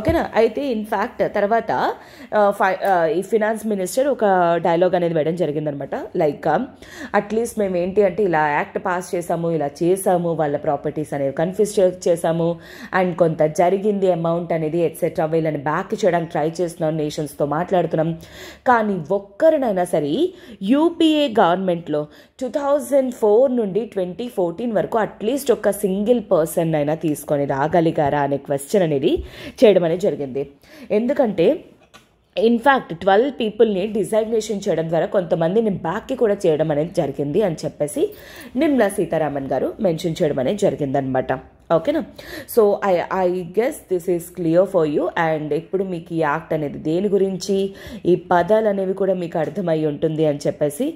ఓకేనా. అయితే ఇన్ఫ్యాక్ట్ తర్వాత ఈ ఫినాన్స్ మినిస్టర్ ఒక డైలాగ్ అనేది వేయడం జరిగిందనమాట. లైక్ అట్లీస్ట్ మేము ఏంటి అంటే ఇలా యాక్ట్ పాస్ చేసాము, ఇలా చేసాము, వాళ్ళ ప్రాపర్టీస్ అనేవి కన్ఫ్యూజ్ చేసాము, అండ్ కొంత జరిగింది అమౌంట్ అనేది ఎట్సెట్రా వీళ్ళని బ్యాక్ చేయడానికి ట్రై చేస్తున్నాం, నేషన్స్తో మాట్లాడుతున్నాం. కానీ ఒక్కరినైనా సరే యూపీఏ గవర్నమెంట్లో 2004 నుండి 2014 వరకు అట్లీస్ట్ ఒక సింగిల్ పర్సన్ అయినా తీసుకొని రాగలిగారా అనే క్వశ్చన్ అనేది చేయడం అనేది జరిగింది. ఎందుకంటే ఇన్ఫ్యాక్ట్ 12 పీపుల్ని డిజైగ్నేషన్ చేయడం ద్వారా కొంతమందిని బ్యాక్కి కూడా చేయడం అనేది జరిగింది అని చెప్పేసి నిర్మలా సీతారామన్ గారు మెన్షన్ చేయడం అనేది జరిగిందనమాట. ఓకేనా. So I guess this is clear for you. And ఇప్పుడు మీకు ఈ యాక్ట్ అనేది దేని గురించి, ఈ పదాలు అనేవి కూడా మీకు అర్థమై ఉంటుంది అని చెప్పేసి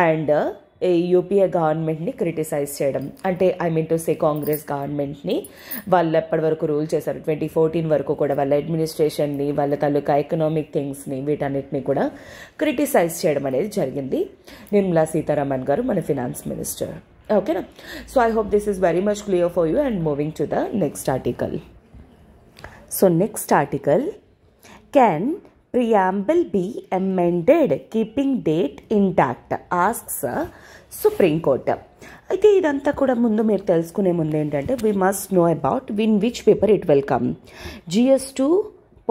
అండ్ యూపీఏ గవర్నమెంట్ని క్రిటిసైజ్ చేయడం అంటే I mean to say Congress గవర్నమెంట్ని వాళ్ళు ఎప్పటి వరకు రూల్ చేశారు 2014 వరకు కూడా వాళ్ళ అడ్మినిస్ట్రేషన్ని, వాళ్ళ తాలూకా ఎకనామిక్ థింగ్స్ని, వీటన్నిటిని కూడా క్రిటిసైజ్ చేయడం అనేది జరిగింది నిర్మలా సీతారామన్ గారు, మన ఫినాన్స్ మినిస్టర్. ఓకేనా. So I hope this is very much clear for you. And moving to the next article. So next article, can preamble be amended keeping date intact asks Supreme Court. అయితే ఇదంతా కూడా ముందు మీరు తెలుసుకునే ముందు ఏంటంటే we must know about in which paper it will come. GS2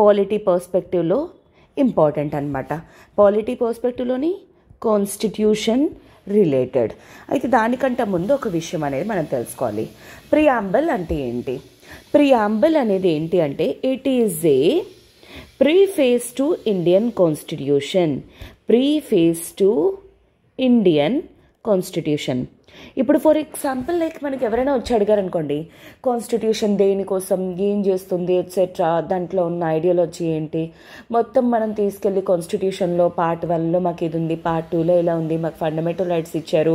polity పర్స్పెక్టివ్లో important అనమాట. పాలిటీ పర్స్పెక్టివ్లోని కాన్స్టిట్యూషన్, రిలేటెడ్. అయితే దానికంటే ముందు ఒక విషయం అనేది మనం తెలుసుకోవాలి. ప్రియాంబుల్ అంటే ఏంటి? ప్రియాంబుల్ అనేది ఏంటి అంటే it is a preface to Indian constitution. Preface to Indian constitution. ఇప్పుడు ఫర్ ఎగ్జాంపుల్ లైక్ మనకి ఎవరైనా వచ్చి అడిగారు అనుకోండి, కాన్స్టిట్యూషన్ దేనికోసం, ఏం చేస్తుంది ఎట్సెట్రా, దాంట్లో ఉన్న ఐడియాలజీ ఏంటి, మొత్తం మనం తీసుకెళ్ళి కాన్స్టిట్యూషన్లో పార్ట్ 1లో మాకు ఇది ఉంది, పార్ట్ 2లో ఇలా ఉంది, మాకు ఫండమెంటల్ రైట్స్ ఇచ్చారు,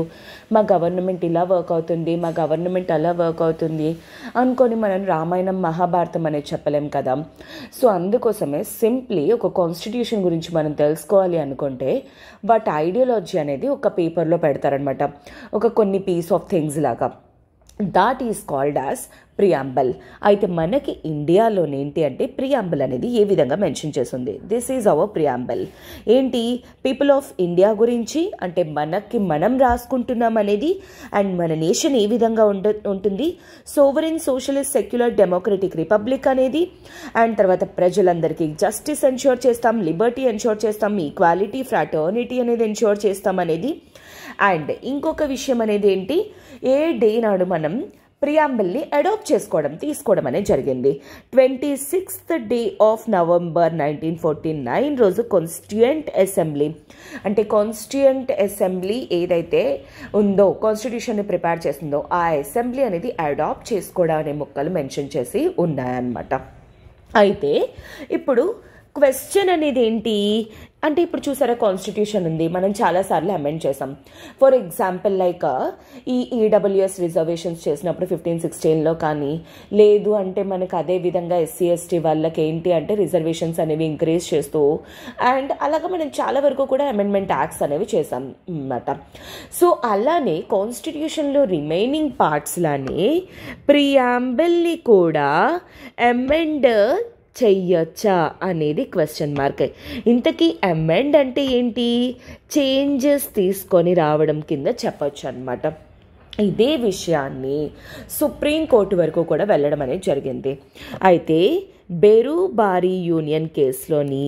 మా గవర్నమెంట్ ఇలా వర్క్ అవుతుంది, మా గవర్నమెంట్ అలా వర్క్ అవుతుంది అనుకొని మనం రామాయణం మహాభారతం అనేది చెప్పలేం కదా. సో అందుకోసమే సింప్లీ ఒక కాన్స్టిట్యూషన్ గురించి మనం తెలుసుకోవాలి అనుకుంటే వాటి ఐడియాలజీ అనేది ఒక పేపర్లో పెడతారనమాట, ఒక కొన్ని పీస్ ఆఫ్ థింగ్స్ లాగా. That is called as preamble. అయితే మనకి ఇండియాలోనే ఏంటి అంటే ప్రియాంబల్ అనేది ఏ విధంగా మెన్షన్ చేస్తుంది, దిస్ ఈజ్ అవర్ ప్రియాంబల్. ఏంటి, పీపుల్ ఆఫ్ ఇండియా గురించి, అంటే మనకి మనం రాసుకుంటున్నాం అనేది, అండ్ మన నేషన్ ఏ విధంగా ఉంటుంది, sovereign socialist secular democratic republic అనేది, అండ్ తర్వాత ప్రజలందరికీ జస్టిస్ ఎన్ష్యూర్ చేస్తాం, లిబర్టీ ఎన్ష్యూర్ చేస్తాం, ఈక్వాలిటీ ఫ్రాటర్నిటీ అనేది ఎన్ష్యూర్ చేస్తాం అనేది. అండ్ ఇంకొక విషయం అనేది ఏంటి, ఏ డే నాడు మనం ప్రియాంబుల్ని అడాప్ట్ తీసుకోవడం అనేది జరిగింది. 26th day of November 1949 రోజు కాన్స్టిట్యూయెంట్ అసెంబ్లీ, అంటే కాన్స్టిట్యూయెంట్ అసెంబ్లీ ఏదైతే ఉందో కాన్స్టిట్యూషన్ని ప్రిపేర్ చేస్తుందో ఆ అసెంబ్లీ అనేది అడాప్ట్ చేసుకోవడం అనే ముక్కలు మెన్షన్ చేసి ఉన్నాయన్నమాట. అయితే ఇప్పుడు క్వశ్చన్ అనేది ఏంటి అంటే, ఇప్పుడు చూసారా కాన్స్టిట్యూషన్ ఉంది, మనం చాలాసార్లు అమెండ్ చేసాం. ఫర్ ఎగ్జాంపుల్ లైక్ ఈ ఈడబ్ల్యూఎస్ రిజర్వేషన్స్ చేసినప్పుడు 1516లో కానీ, లేదు అంటే మనకు అదే విధంగా SC ST వాళ్ళకి ఏంటి అంటే రిజర్వేషన్స్ అనేవి ఇంక్రీజ్ చేస్తూ, అండ్ అలాగా మనం చాలా వరకు కూడా అమెండ్మెంట్ యాక్ట్స్ అనేవి చేసాం అన్నమాట. సో అలానే కాన్స్టిట్యూషన్లో రిమైనింగ్ పార్ట్స్లానే ప్రియాంబుల్ని కూడా అమెండ్ చెయ్యొచ్చా అనేది క్వశ్చన్ మార్క్. ఇంతకీ అమెండ్ అంటే ఏంటి, చేంజెస్ తీసుకొని రావడం కింద చెప్పొచ్చు అనమాట. ఇదే విషయాన్ని సుప్రీంకోర్టు వరకు కూడా వెళ్ళడం అనేది జరిగింది. అయితే బెరూబారీ యూనియన్ కేసులోని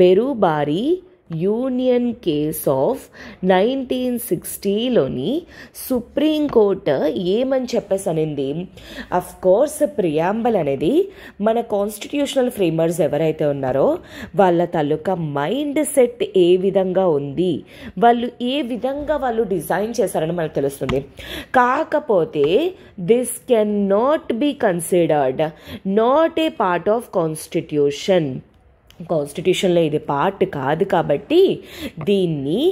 బెరూబారీ యూనియన్ కేస్ ఆఫ్ 1960లోని సుప్రీంకోర్టు ఏమని చెప్పేసి అనింది, అఫ్ కోర్స్ ప్రియాంబల్ అనేది మన కాన్స్టిట్యూషనల్ ఫ్రేమర్స్ ఎవరైతే ఉన్నారో వాళ్ళ తాలూకా మైండ్ సెట్ ఏ విధంగా ఉంది, వాళ్ళు ఏ విధంగా వాళ్ళు డిజైన్ చేశారని మనకు తెలుస్తుంది. కాకపోతే this can not be considered not a part of constitution. కాన్స్టిట్యూషన్లో ఇది పార్ట్ కాదు కాబట్టి దీన్ని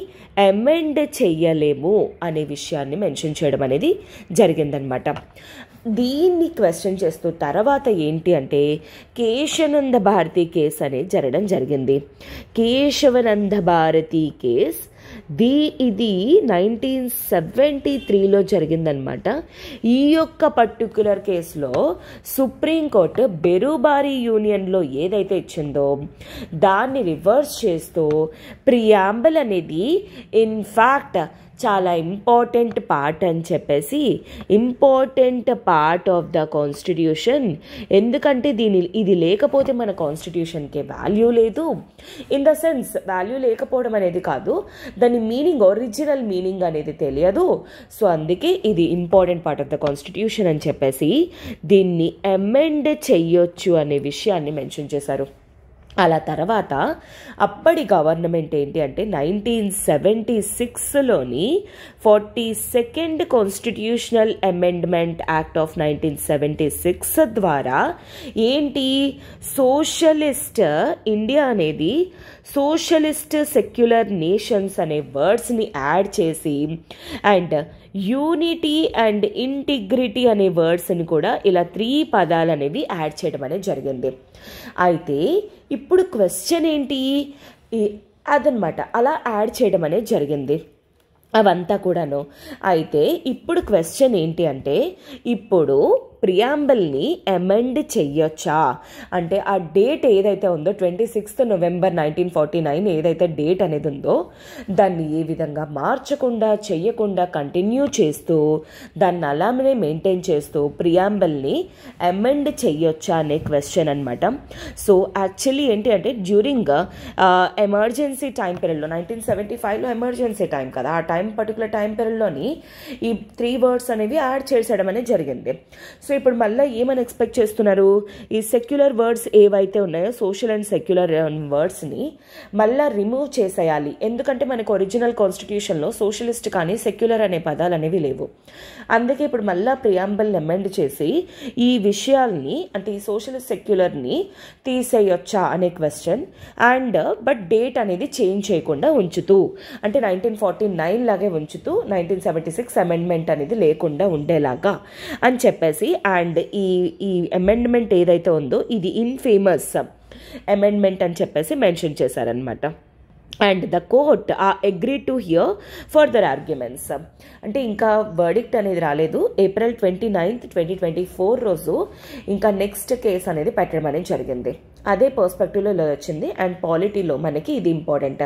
అమెండ్ చెయ్యలేము అనే విషయాన్ని మెన్షన్ చేయడం అనేది జరిగిందనమాట. దీన్ని క్వశ్చన్ చేస్తూ తర్వాత ఏంటి అంటే కేశవానంద భారతి కేసు అనేది జరగడం జరిగింది. కేశవానంద భారతి కేస్ ఇది 1973లో జరిగిందనమాట. ఈ యొక్క పర్టిక్యులర్ కేసులో సుప్రీంకోర్టు బెరూబారీ యూనియన్లో ఏదైతే ఇచ్చిందో దాన్ని రివర్స్ చేస్తూ ప్రియాంబుల్ అనేది ఇన్ఫ్యాక్ట్ చాలా ఇంపార్టెంట్ పార్ట్ అని చెప్పేసి, important part of the constitution, ఎందుకంటే ఇది లేకపోతే మన కాన్స్టిట్యూషన్కి వాల్యూ లేదు. ఇన్ ద సెన్స్ వాల్యూ లేకపోవడం అనేది కాదు, దాని మీనింగ్ ఒరిజినల్ మీనింగ్ అనేది తెలియదు. సో అందుకే ఇది important part of the constitution అని చెప్పేసి దీన్ని అమెండ్ చెయ్యొచ్చు అనే విషయాన్ని మెన్షన్ చేశారు. అలా తర్వాత అప్పటి గవర్నమెంట్ ఏంటి అంటే 1976లోని 42nd constitutional amendment act of 1976 ద్వారా ఏంటి సోషలిస్ట్ ఇండియా అనేది సోషలిస్ట్ సెక్యులర్ నేషన్స్ అనే వర్డ్స్ని యాడ్ చేసి అండ్ యూనిటీ అండ్ ఇంటిగ్రిటీ అనే వర్డ్స్ని కూడా ఇలా 3 పదాలు అనేవి యాడ్ చేయడం అనేది జరిగింది. అయితే ఇప్పుడు క్వశ్చన్ ఏంటి అదనమాట, అలా యాడ్ చేయడం అనేది జరిగింది అవంతా కూడాను. అయితే ఇప్పుడు క్వశ్చన్ ఏంటి అంటే ఇప్పుడు ప్రియాంబుల్ని అమెండ్ చెయ్యొచ్చా అంటే ఆ డేట్ ఏదైతే ఉందో 26 నవంబర్ 1949 ఏదైతే డేట్ అనేది ఉందో దాన్ని ఏ విధంగా మార్చకుండా చెయ్యకుండా కంటిన్యూ చేస్తూ దాన్ని అలానే మెయింటైన్ చేస్తూ ప్రియాంబుల్ని అమెండ్ చెయ్యొచ్చా అనే క్వశ్చన్ అనమాట. సో యాక్చువల్లీ ఏంటి అంటే డ్యూరింగ్ ఎమర్జెన్సీ టైం పీరియడ్లో 1975లో ఎమర్జెన్సీ టైం కదా, ఆ పర్టికులర్ టైం పీరియడ్లోని ఈ 3 వర్డ్స్ అనేవి యాడ్ చేసేయడం అనేది జరిగింది. సో ఇప్పుడు మళ్ళీ ఏమని ఎక్స్పెక్ట్ చేస్తున్నారు, ఈ సెక్యులర్ వర్డ్స్ ఏవైతే ఉన్నాయో సోషల్ అండ్ సెక్యులర్ వర్డ్స్ని మళ్ళీ రిమూవ్ చేసేయాలి. ఎందుకంటే మనకు ఒరిజినల్ కాన్స్టిట్యూషన్లో సోషలిస్ట్ కానీ సెక్యులర్ అనే పదాలు అనేవి లేవు. అందుకే ఇప్పుడు మళ్ళీ ప్రియాంబుల్ అమెండ్ చేసి ఈ విషయాల్ని అంటే ఈ సోషలిస్ట్ సెక్యులర్ని తీసేయొచ్చా అనే క్వశ్చన్ అండ్ బట్ డేట్ అనేది చేంజ్ చేయకుండా ఉంచుతూ అంటే 1949 లాగే ఉంచుతూ 1976 అమెండ్మెంట్ అనేది లేకుండా ఉండేలాగా అని చెప్పేసి అండ్ ఈ అమెండ్మెంట్ ఏదైతే ఉందో ఇది ఇన్ఫేమస్ అమెండ్మెంట్ అని చెప్పేసి మెన్షన్ చేశారనమాట. And the court agree to hear further arguments అంటే ఇంకా వర్డిక్ట్ అనేది రాలేదు. April 29, 2024 రోజు ఇంకా నెక్స్ట్ కేసు అనేది పెట్టడం అనేది జరిగింది. అదే పర్స్పెక్టివ్లో వచ్చింది. అండ్ పాలిటీలో మనకి ఇది ఇంపార్టెంట్.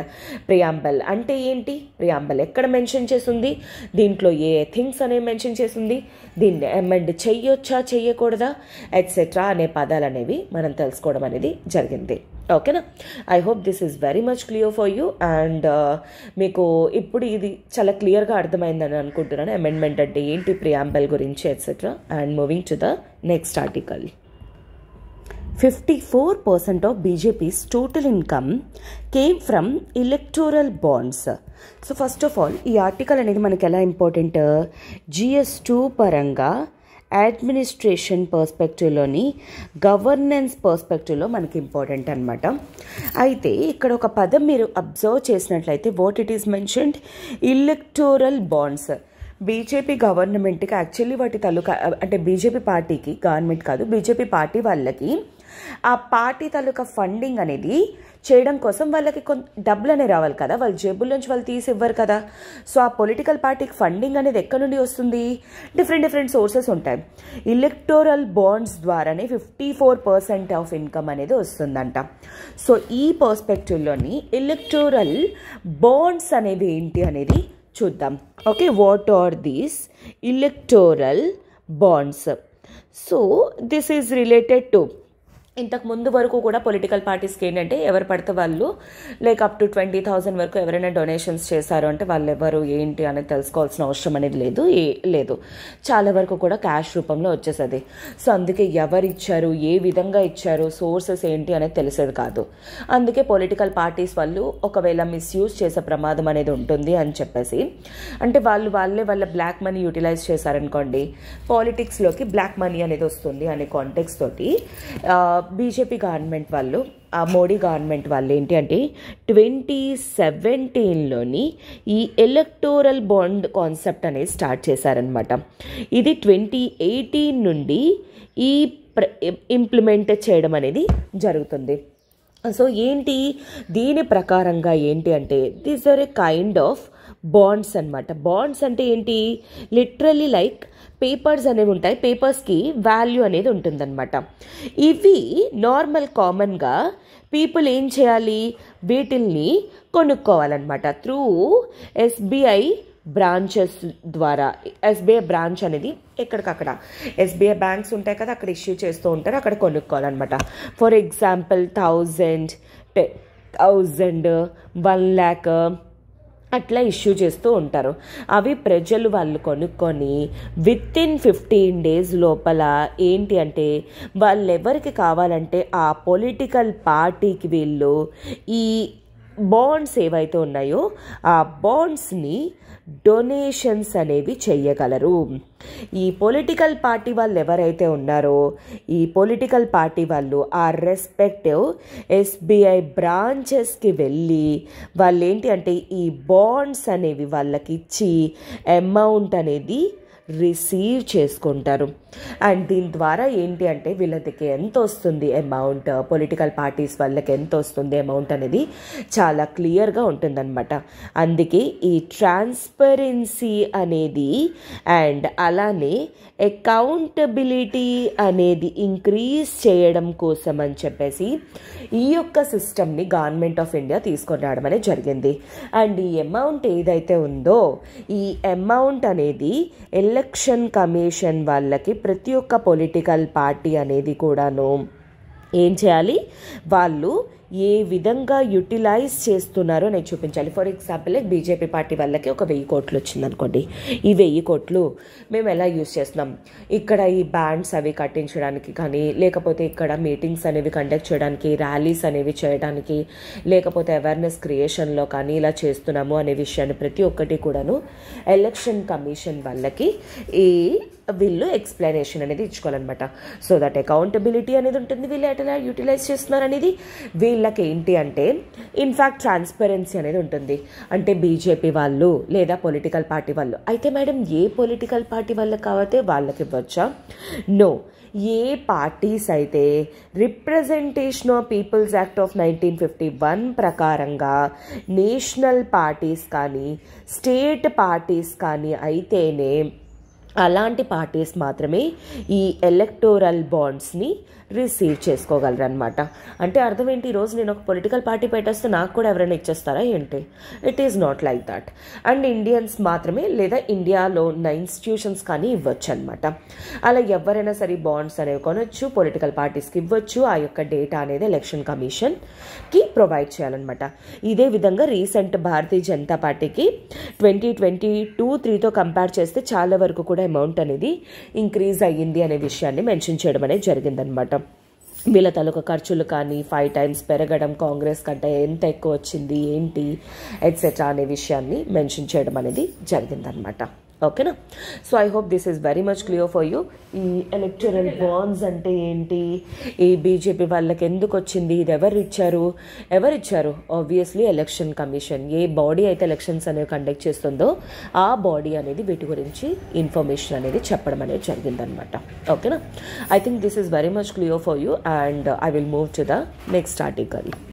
ప్రియాంబల్ అంటే ఏంటి, ప్రియాంబల్ ఎక్కడ మెన్షన్ చేసింది, దీంట్లో ఏ థింగ్స్ అనేవి మెన్షన్ చేసింది, దీన్ని అమెండ్ చెయ్యొచ్చా చెయ్యకూడదా ఎట్సెట్రా అనే పదాలు అనేవి మనం తెలుసుకోవడం అనేది జరిగింది. ఓకేనా, I hope this is very much clear for you and మీకు ఇప్పుడు ఇది చాలా క్లియర్గా అర్థమైందని అనుకుంటున్నాను అమెండ్మెంట్ అంటే ఏంటి, ప్రియాంబల్ గురించి etcetera. And moving to the next article. 54% of BJP's total income came from electoral bonds. So first of all ఈ ఆర్టికల్ అనేది మనకి ఎలా ఇంపార్టెంట్, GS2 పరంగా అడ్మినిస్ట్రేషన్ పర్స్పెక్టివ్లోని గవర్నెన్స్ పర్స్పెక్టివ్లో మనకి ఇంపార్టెంట్ అనమాట. అయితే ఇక్కడ ఒక పదం మీరు అబ్జర్వ్ చేసినట్లయితే what it is mentioned, electoral bonds. BJP గవర్నమెంట్కి యాక్చువల్లీ వాటి తాలూకా అంటే బీజేపీ పార్టీకి, గవర్నమెంట్ కాదు బీజేపీ పార్టీ వాళ్ళకి ఆ పార్టీ తాలూకా ఫండింగ్ అనేది చేయడం కోసం వాళ్ళకి కొంత డబ్బులు అనేవి రావాలి కదా, వాళ్ళ జేబుల్లోంచి వాళ్ళు తీసి ఇవ్వరు కదా. సో ఆ పొలిటికల్ పార్టీకి ఫండింగ్ అనేది ఎక్కడి నుండి వస్తుంది, డిఫరెంట్ సోర్సెస్ ఉంటాయి. ఎలక్టోరల్ బాండ్స్ ద్వారానే 54% ఆఫ్ ఇన్కమ్ అనేది వస్తుందంట. సో ఈ పర్స్పెక్టివ్లోని ఎలక్టోరల్ బాండ్స్ అనేవి ఏంటి అనేది చూద్దాం. Okay, what are these electoral bonds? So this is related to ఇంతకు ముందు వరకు కూడా పొలిటికల్ పార్టీస్కి ఏంటంటే ఎవరు పడితే వాళ్ళు లైక్ అప్ టు 20,000 వరకు ఎవరైనా డొనేషన్స్ చేశారు అంటే వాళ్ళు ఎవరు ఏంటి అనేది తెలుసుకోవాల్సిన అవసరం అనేది లేదు. చాలా వరకు కూడా క్యాష్ రూపంలో వచ్చేసేది. సో అందుకే ఎవరు ఇచ్చారు, ఏ విధంగా ఇచ్చారు, సోర్సెస్ ఏంటి అనేది తెలిసేది కాదు. అందుకే పొలిటికల్ పార్టీస్ వాళ్ళు ఒకవేళ మిస్యూజ్ చేసే ప్రమాదం అనేది ఉంటుంది అని చెప్పేసి అంటే వాళ్ళ బ్లాక్ మనీ యూటిలైజ్ చేశారనుకోండి, పాలిటిక్స్లోకి బ్లాక్ మనీ అనేది వస్తుంది అనే కాంటెక్స్ట్ తోటి బీజేపీ గవర్నమెంట్ వాళ్ళు మోడీ గవర్నమెంట్ వాళ్ళు ఏంటి అంటే 2017లోని ఈ ఎలక్టోరల్ బాండ్ కాన్సెప్ట్ అనేది స్టార్ట్ చేశారనమాట. ఇది 2018 నుండి ఈ ఇంప్లిమెంట్ చేయడం అనేది జరుగుతుంది. సో ఏంటి దీని ప్రకారంగా ఏంటి అంటే these are a kind of bonds అనమాట. బాండ్స్ అంటే ఏంటి, లిటరలీ లైక్ పేపర్స్ అనేవి ఉంటాయి, పేపర్స్కి వాల్యూ అనేది ఉంటుందన్నమాట. ఇవి నార్మల్ కామన్గా పీపుల్ ఏం చేయాలి, వీటిల్ని కొనుక్కోవాలన్నమాట త్రూ SBI బ్రాంచెస్ ద్వారా. SBI బ్రాంచ్ అనేది ఎక్కడికక్కడ SBI బ్యాంక్స్ ఉంటాయి కదా, అక్కడ ఇష్యూ చేస్తూ ఉంటారు, అక్కడ కొనుక్కోవాలన్నమాట. ఫర్ ఎగ్జాంపుల్ 1000, 1000, 1 lakh అట్లా ఇష్యూ చేస్తూ ఉంటారు. అవి ప్రజలు వాళ్ళు కొనుక్కొని వితిన్ 15 days లోపల ఏంటి అంటే వాళ్ళు ఎవరికి కావాలంటే ఆ పొలిటికల్ పార్టీకి వీళ్ళు ఈ బాండ్స్ ఏవైతే ఉన్నాయో ఆ బాండ్స్ని డొనేషన్స్ అనేవి చెయ్యగలరు. ఈ పొలిటికల్ పార్టీ వాళ్ళు ఎవరైతే ఉన్నారో ఈ పొలిటికల్ పార్టీ వాళ్ళు ఆ రెస్పెక్టివ్ SBI బ్రాంచెస్కి వెళ్ళి వాళ్ళు ఏంటి అంటే ఈ బాండ్స్ అనేవి వాళ్ళకి ఇచ్చి అమౌంట్ అనేది రిసీవ్ చేసుకుంటారు. అండ్ దీని ద్వారా ఏంటి అంటే వీళ్ళకి ఎంత వస్తుంది అమౌంట్, పొలిటికల్ పార్టీస్ వాళ్ళకి ఎంత వస్తుంది అమౌంట్ అనేది చాలా క్లియర్గా ఉంటుందన్నమాట. అందుకే ఈ ట్రాన్స్పరెన్సీ అనేది అండ్ అలానే అకౌంటబిలిటీ అనేది ఇంక్రీజ్ చేయడం కోసం అని చెప్పేసి ఈ యొక్క సిస్టమ్ని గవర్నమెంట్ ఆఫ్ ఇండియా తీసుకొని రావడం అనేది జరిగింది. అండ్ ఈ అమౌంట్ ఏదైతే ఉందో ఈ అమౌంట్ అనేది ఎలక్షన్ కమిషన్ వాళ్ళకి ప్రతి ఒక్క పొలిటికల్ పార్టీ అనేది కూడాను ఏం చేయాలి, వాళ్ళు ఏ విధంగా యూటిలైజ్ చేస్తున్నారో నేను చూపించాలి. ఫర్ ఎగ్జాంపుల్ బీజేపీ పార్టీ వాళ్ళకి ఒక 1000 కోట్లు వచ్చిందనుకోండి. ఈ 1000 కోట్లు మేము ఎలా యూజ్ చేస్తున్నాం, ఇక్కడ ఈ బ్యాండ్స్ అవి కట్టించడానికి కానీ, లేకపోతే ఇక్కడ మీటింగ్స్ అనేవి కండక్ట్ చేయడానికి, ర్యాలీస్ అనేవి చేయడానికి, లేకపోతే అవేర్నెస్ క్రియేషన్లో కానీ ఇలా చేస్తున్నాము అనే విషయాన్ని ప్రతి ఒక్కటి కూడాను ఎలక్షన్ కమిషన్ వాళ్ళకి వీళ్ళు ఎక్స్ప్లెనేషన్ అనేది ఇచ్చుకోవాలన్నమాట. సో దట్ అకౌంటబిలిటీ అనేది ఉంటుంది, వీళ్ళు ఎట్లా యూటిలైజ్ చేస్తున్నారు అనేది. వీళ్ళకి ఏంటి అంటే ఇన్ఫ్యాక్ట్ ట్రాన్స్పరెన్సీ అనేది ఉంటుంది. అంటే బీజేపీ వాళ్ళు లేదా పొలిటికల్ పార్టీ వాళ్ళు అయితే మేడం ఏ పొలిటికల్ పార్టీ వాళ్ళకి కావతే వాళ్ళకి ఇవ్వచ్చా? నో, ఏ పార్టీస్ అయితే representation of peoples act of 1951 ప్రకారంగా నేషనల్ పార్టీస్ కానీ స్టేట్ పార్టీస్ కానీ అయితేనే అలాంటి పార్టీస్ మాత్రమే ఈ ఎలక్టోరల్ బాండ్స్ని రిసీవ్ చేసుకోగలరు అనమాట. అంటే అర్థం ఏంటి, ఈరోజు నేను ఒక పొలిటికల్ పార్టీ పెట్టేస్తే నాకు కూడా ఎవరైనా ఇచ్చేస్తారా ఏంటి? It is not like that. And Indians మాత్రమే లేదా ఇండియాలో ఉన్న ఇన్స్టిట్యూషన్స్ కానీ ఇవ్వచ్చు అనమాట. అలా ఎవరైనా సరే బాండ్స్ అనేవి కొనొచ్చు, పొలిటికల్ పార్టీస్కి ఇవ్వచ్చు. ఆ యొక్క డేటా అనేది ఎలక్షన్ కమిషన్కి ప్రొవైడ్ చేయాలన్నమాట. ఇదే విధంగా రీసెంట్ భారతీయ జనతా పార్టీకి 2022-3తో కంపేర్ చేస్తే చాలా వరకు కూడా అమౌంట్ అనేది ఇంక్రీజ్ అయ్యింది అనే విషయాన్ని మెన్షన్ చేయడం అనేది జరిగిందనమాట. వీళ్ళ తాలూకా ఖర్చులు కానీ 5 times పెరగడం, కాంగ్రెస్ కంటే ఎంత ఎక్కువ వచ్చింది ఏంటి ఎట్సెట్రా అనే విషయాన్ని మెన్షన్ చేయడం అనేది జరిగిందనమాట. ఓకేనా? So I hope this is very much clear for you. ఈ ఎలక్టరల్ బాండ్స్ అంటే ఏంటి, ఈ బీజేపీ వాళ్ళకి ఎందుకు వచ్చింది, ఇది ఎవరు ఇచ్చారు? Obviously election commission. ఏ బాడీ అయితే ఎలక్షన్స్ అనేవి కండక్ట్ చేస్తుందో ఆ బాడీ అనేది వీటి గురించి ఇన్ఫర్మేషన్ అనేది చెప్పడం అనేది జరిగిందనమాట. ఓకేనా? I think this is very much clear for you and I will move to the next article.